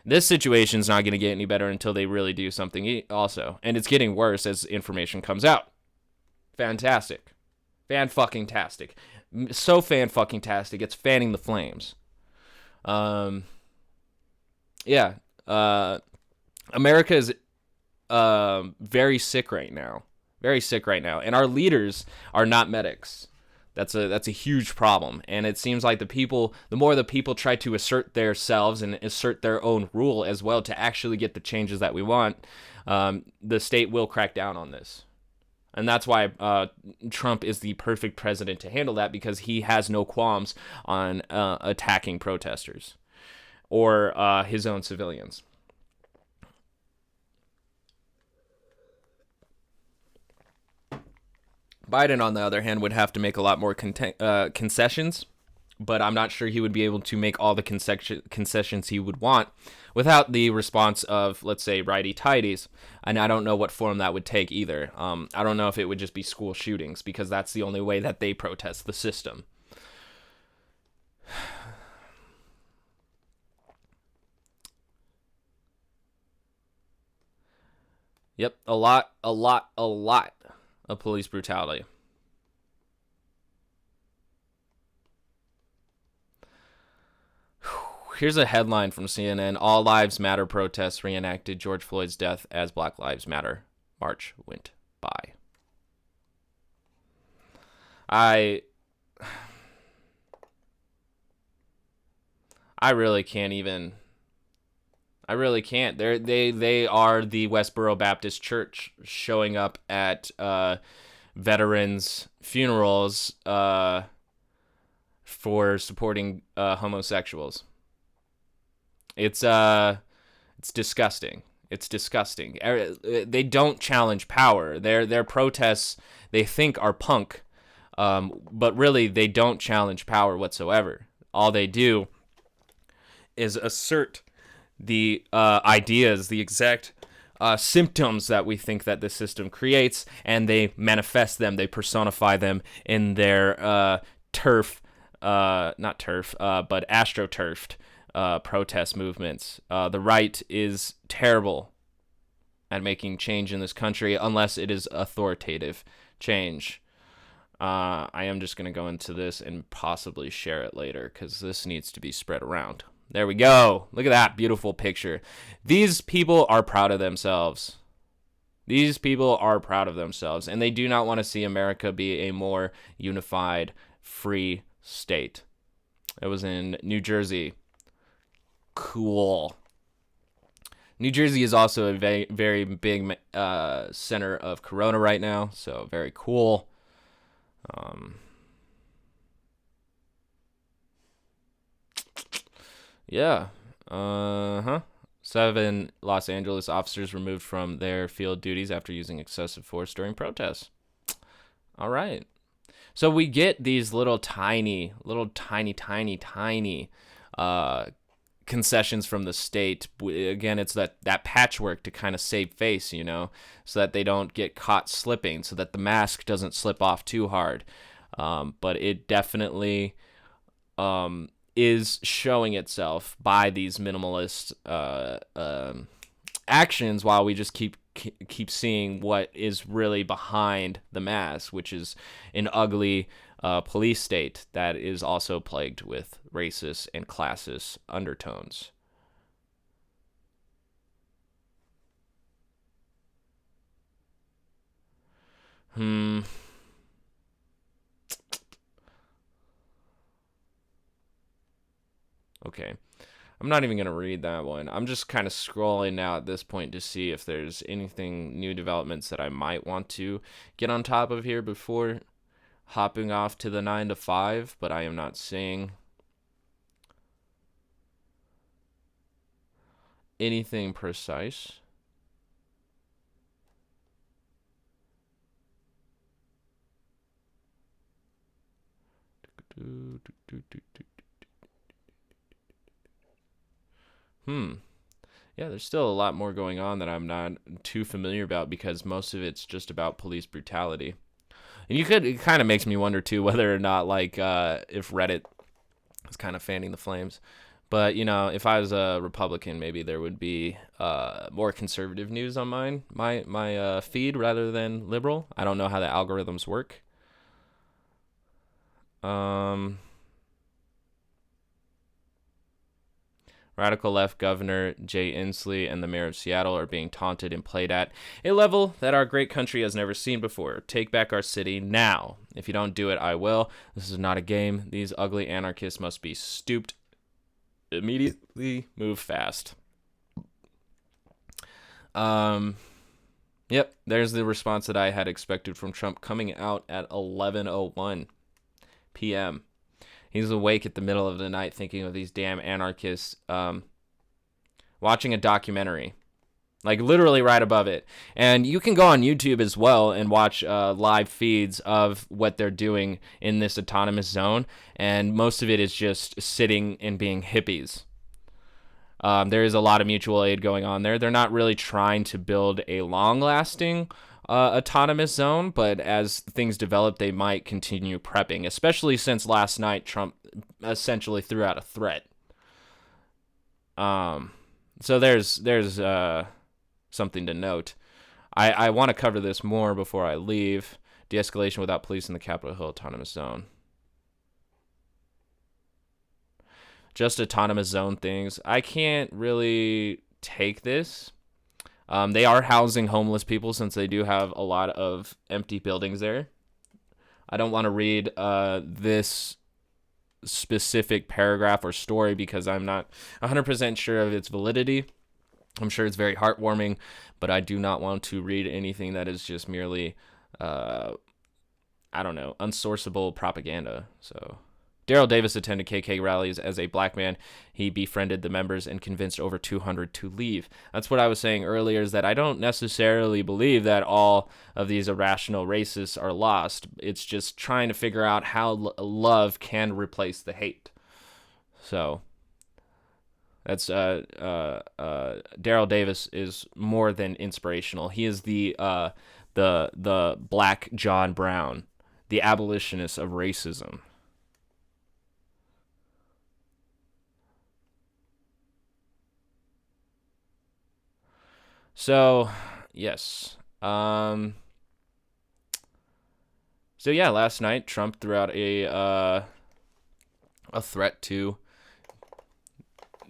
This situation is not going to get any better until they really do something also, and it's getting worse as information comes out. Fantastic. Fan-fucking-tastic. So fan-fucking-tastic, it's fanning the flames. America is very sick right now. Very sick right now. And our leaders are not medics. That's a huge problem. And it seems like the more the people try to assert themselves and assert their own rule as well to actually get the changes that we want, the state will crack down on this. And that's why Trump is the perfect president to handle that, because he has no qualms on attacking protesters or his own civilians. Biden, on the other hand, would have to make a lot more concessions, but I'm not sure he would be able to make all the concessions he would want without the response of, let's say, righty-tighties, and I don't know what form that would take either. I don't know if it would just be school shootings, because that's the only way that they protest the system. Yep, a lot of police brutality. Here's a headline from CNN. All Lives Matter protests reenacted George Floyd's death as Black Lives Matter march went by. I really can't even... I really can't. They are the Westboro Baptist Church showing up at veterans' funerals for supporting homosexuals. It's disgusting. It's disgusting. They don't challenge power. Their protests, they think, are punk, but really they don't challenge power whatsoever. All they do is assert the ideas, the exact symptoms that we think that the system creates, and they manifest them, they personify them in their astroturfed protest movements. The right is terrible at making change in this country unless it is authoritative change. I am just going to go into this and possibly share it later, because this needs to be spread around. There we go. Look at that beautiful picture. These people are proud of themselves. These people are proud of themselves, and they do not want to see America be a more unified, free state. It was in New Jersey. Cool. New Jersey is also a very, very big center of corona right now, so very cool. Yeah. 7 Los Angeles officers removed from their field duties after using excessive force during protests. All right. So we get these little tiny concessions from the state. Again, it's that patchwork to kind of save face, so that they don't get caught slipping, so that the mask doesn't slip off too hard. But it definitely is showing itself by these minimalist actions, while we just keep seeing what is really behind the mask, which is an ugly police state that is also plagued with racist and classist undertones. Okay. I'm not even going to read that one. I'm just kind of scrolling now at this point to see if there's anything new developments that I might want to get on top of here before hopping off to the 9 to 5, but I am not seeing anything precise. Yeah, there's still a lot more going on that I'm not too familiar about because most of it's just about police brutality. And it kind of makes me wonder too whether or not if Reddit is kind of fanning the flames. But, if I was a Republican, maybe there would be more conservative news on my feed rather than liberal. I don't know how the algorithms work. Radical left Governor Jay Inslee and the mayor of Seattle are being taunted and played at a level that our great country has never seen before. Take back our city now. If you don't do it, I will. This is not a game. These ugly anarchists must be stooped. Immediately move fast. Yep, there's the response that I had expected from Trump coming out at 11:01 p.m. He's awake at the middle of the night thinking of these damn anarchists, watching a documentary, like literally right above it. And you can go on YouTube as well and watch live feeds of what they're doing in this autonomous zone. And most of it is just sitting and being hippies. There is a lot of mutual aid going on there. They're not really trying to build a long-lasting autonomous zone, but as things develop, they might continue prepping, especially since last night Trump essentially threw out a threat. So there's something to note. I want to cover this more before I leave. De-escalation without police in the Capitol Hill autonomous zone. Just autonomous zone things. I can't really take this. They are housing homeless people since they do have a lot of empty buildings there. I don't want to read this specific paragraph or story because I'm not 100% sure of its validity. I'm sure it's very heartwarming, but I do not want to read anything that is just merely, unsourceable propaganda. So, Daryl Davis attended KK rallies as a black man. He befriended the members and convinced over 200 to leave. That's what I was saying earlier, is that I don't necessarily believe that all of these irrational racists are lost. It's just trying to figure out how love can replace the hate. So that's Daryl Davis is more than inspirational. He is the Black John Brown, the abolitionist of racism. So, yes. So yeah, last night Trump threw out a threat to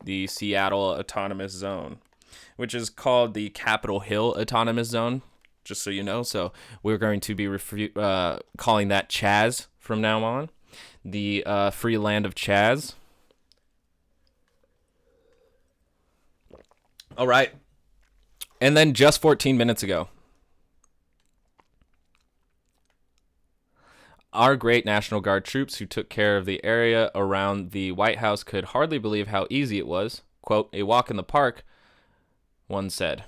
the Seattle Autonomous Zone, which is called the Capitol Hill Autonomous Zone, just so you know. So we're going to be calling that Chaz from now on, the free land of Chaz. All right. And then just 14 minutes ago, our great National Guard troops who took care of the area around the White House could hardly believe how easy it was. Quote, a walk in the park, one said.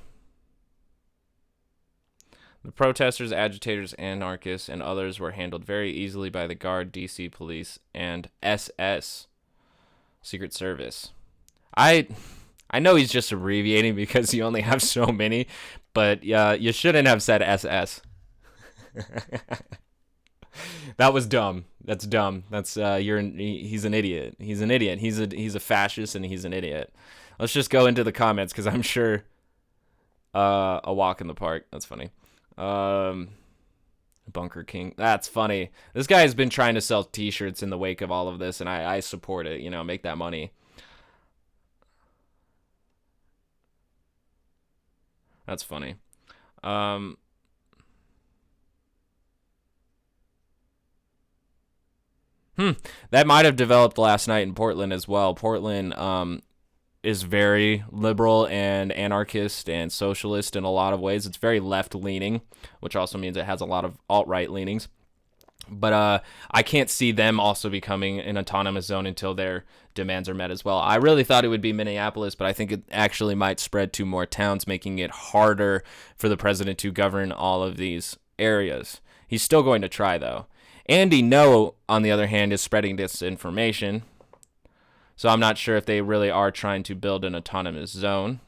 The protesters, agitators, anarchists, and others were handled very easily by the Guard, DC Police, and SS, Secret Service. I know he's just abbreviating because you only have so many, but you shouldn't have said SS. That was dumb. That's dumb. That's he's an idiot. He's an idiot. He's a fascist and he's an idiot. Let's just go into the comments because I'm sure a walk in the park. That's funny. Bunker King. That's funny. This guy has been trying to sell t-shirts in the wake of all of this, and I support it. Make that money. That's funny. That might have developed last night in Portland as well. Portland is very liberal and anarchist and socialist in a lot of ways. It's very left-leaning, which also means it has a lot of alt-right leanings. But I can't see them also becoming an autonomous zone until their demands are met as well. I really thought it would be Minneapolis, but I think it actually might spread to more towns, making it harder for the president to govern all of these areas. He's still going to try, though. Andy Ngo, on the other hand, is spreading disinformation. So I'm not sure if they really are trying to build an autonomous zone.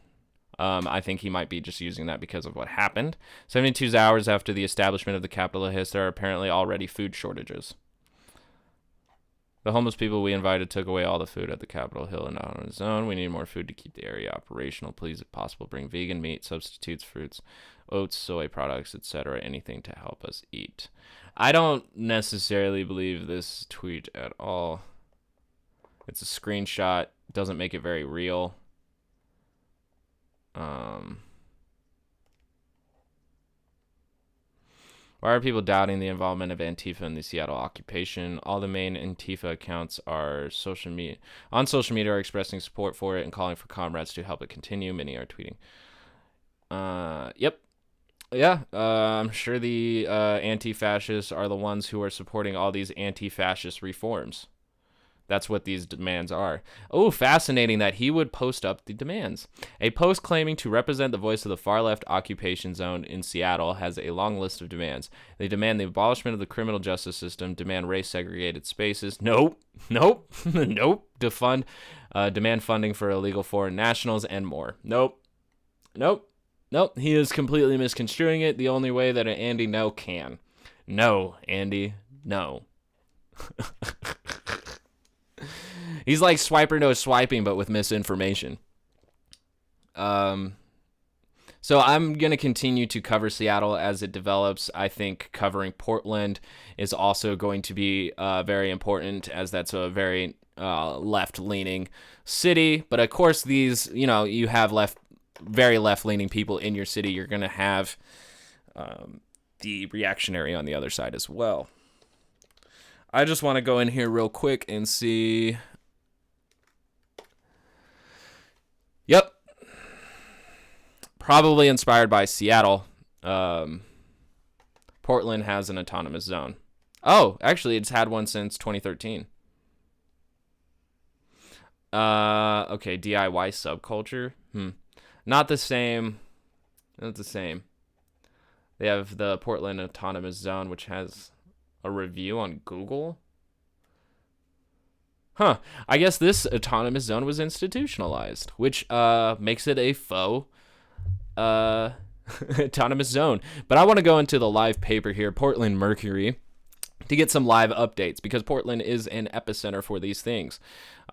I think he might be just using that because of what happened. 72 hours after the establishment of the Capitol Hill, there are apparently already food shortages. The homeless people we invited took away all the food at the Capitol Hill and autonomous zone. We need more food to keep the area operational. Please, if possible, bring vegan meat, substitutes, fruits, oats, soy products, etc. Anything to help us eat. I don't necessarily believe this tweet at all. It's a screenshot. Doesn't make it very real. Why are people doubting the involvement of Antifa in the Seattle occupation? All the main Antifa accounts are on social media are expressing support for it and calling for comrades to help it continue. Many are tweeting. Yep. Yeah, I'm sure the anti-fascists are the ones who are supporting all these anti-fascist reforms. That's what these demands are. Oh, fascinating that he would post up the demands. A post claiming to represent the voice of the far-left occupation zone in Seattle has a long list of demands. They demand the abolishment of the criminal justice system, demand race-segregated spaces. Nope. Demand funding for illegal foreign nationals and more. Nope. He is completely misconstruing it the only way that an Andy No can. No, Andy, no. He's like Swiper No Swiping, but with misinformation. So I'm going to continue to cover Seattle as it develops. I think covering Portland is also going to be very important, as that's a very left-leaning city. But of course, these, you have very left-leaning people in your city. You're going to have the reactionary on the other side as well. I just want to go in here real quick and see. Yep. Probably inspired by Seattle. Portland has an autonomous zone. Oh, actually, it's had one since 2013. Okay, DIY subculture. Not the same. They have the Portland Autonomous Zone, which has a review on Google. I guess this autonomous zone was institutionalized, which makes it a faux autonomous zone. But I want to go into the live paper here, Portland Mercury, to get some live updates, because Portland is an epicenter for these things.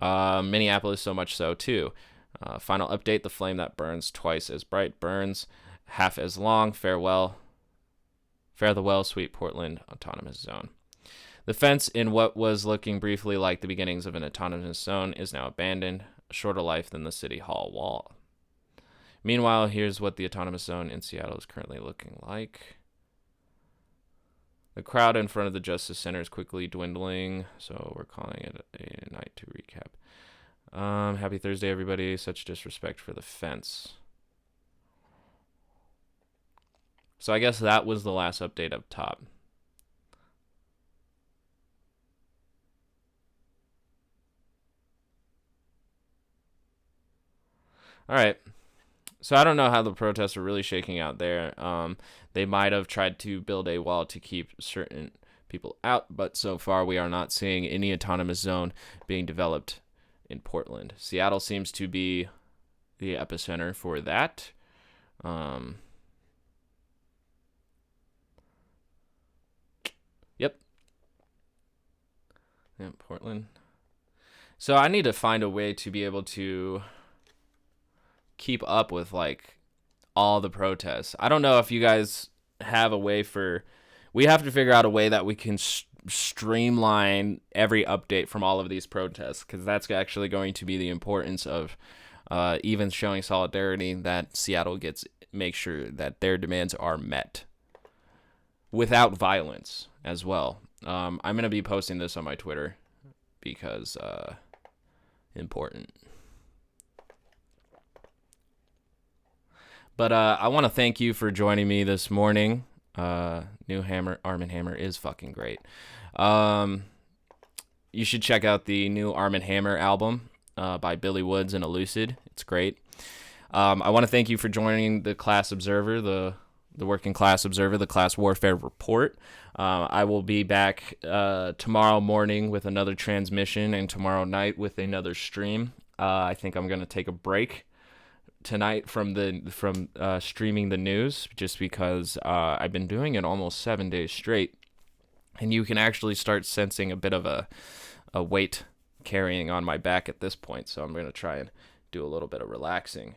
Minneapolis so much so too. Final update: the flame that burns twice as bright burns half as long. Fare the well, sweet Portland Autonomous Zone. The fence in what was looking briefly like the beginnings of an autonomous zone is now abandoned, a shorter life than the City Hall wall. Meanwhile, here's what the autonomous zone in Seattle is currently looking like. The crowd in front of the Justice Center is quickly dwindling, so we're calling it a night to recap. Happy Thursday, everybody. Such disrespect for the fence. So I guess that was the last update up top. All right. So I don't know how the protests are really shaking out there. They might have tried to build a wall to keep certain people out, but so far we are not seeing any autonomous zone being developed in Portland. Seattle seems to be the epicenter for that. Yep, Portland. So I need to find a way to be able to keep up with all the protests. I don't know if you guys have a way we have to figure out a way that we can streamline every update from all of these protests, because that's actually going to be the importance of even showing solidarity that Seattle make sure that their demands are met without violence as well. I'm going to be posting this on my Twitter because important. But I want to thank you for joining me this morning. New Hammer, Arm & Hammer is fucking great. You should check out the new Arm & Hammer album by Billy Woods and Elucid. It's great. I want to thank you for joining the Class Observer, the Working Class Observer, the Class Warfare Report. I will be back tomorrow morning with another transmission and tomorrow night with another stream. I think I'm going to take a break tonight from streaming the news just because I've been doing it almost 7 days straight. And you can actually start sensing a bit of a weight carrying on my back at this point. So I'm going to try and do a little bit of relaxing.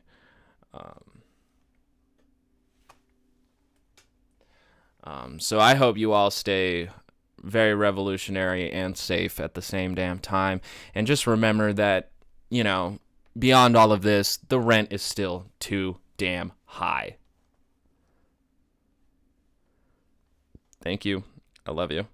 So I hope you all stay very revolutionary and safe at the same damn time. And just remember that, you know, beyond all of this, the rent is still too damn high. Thank you. I love you.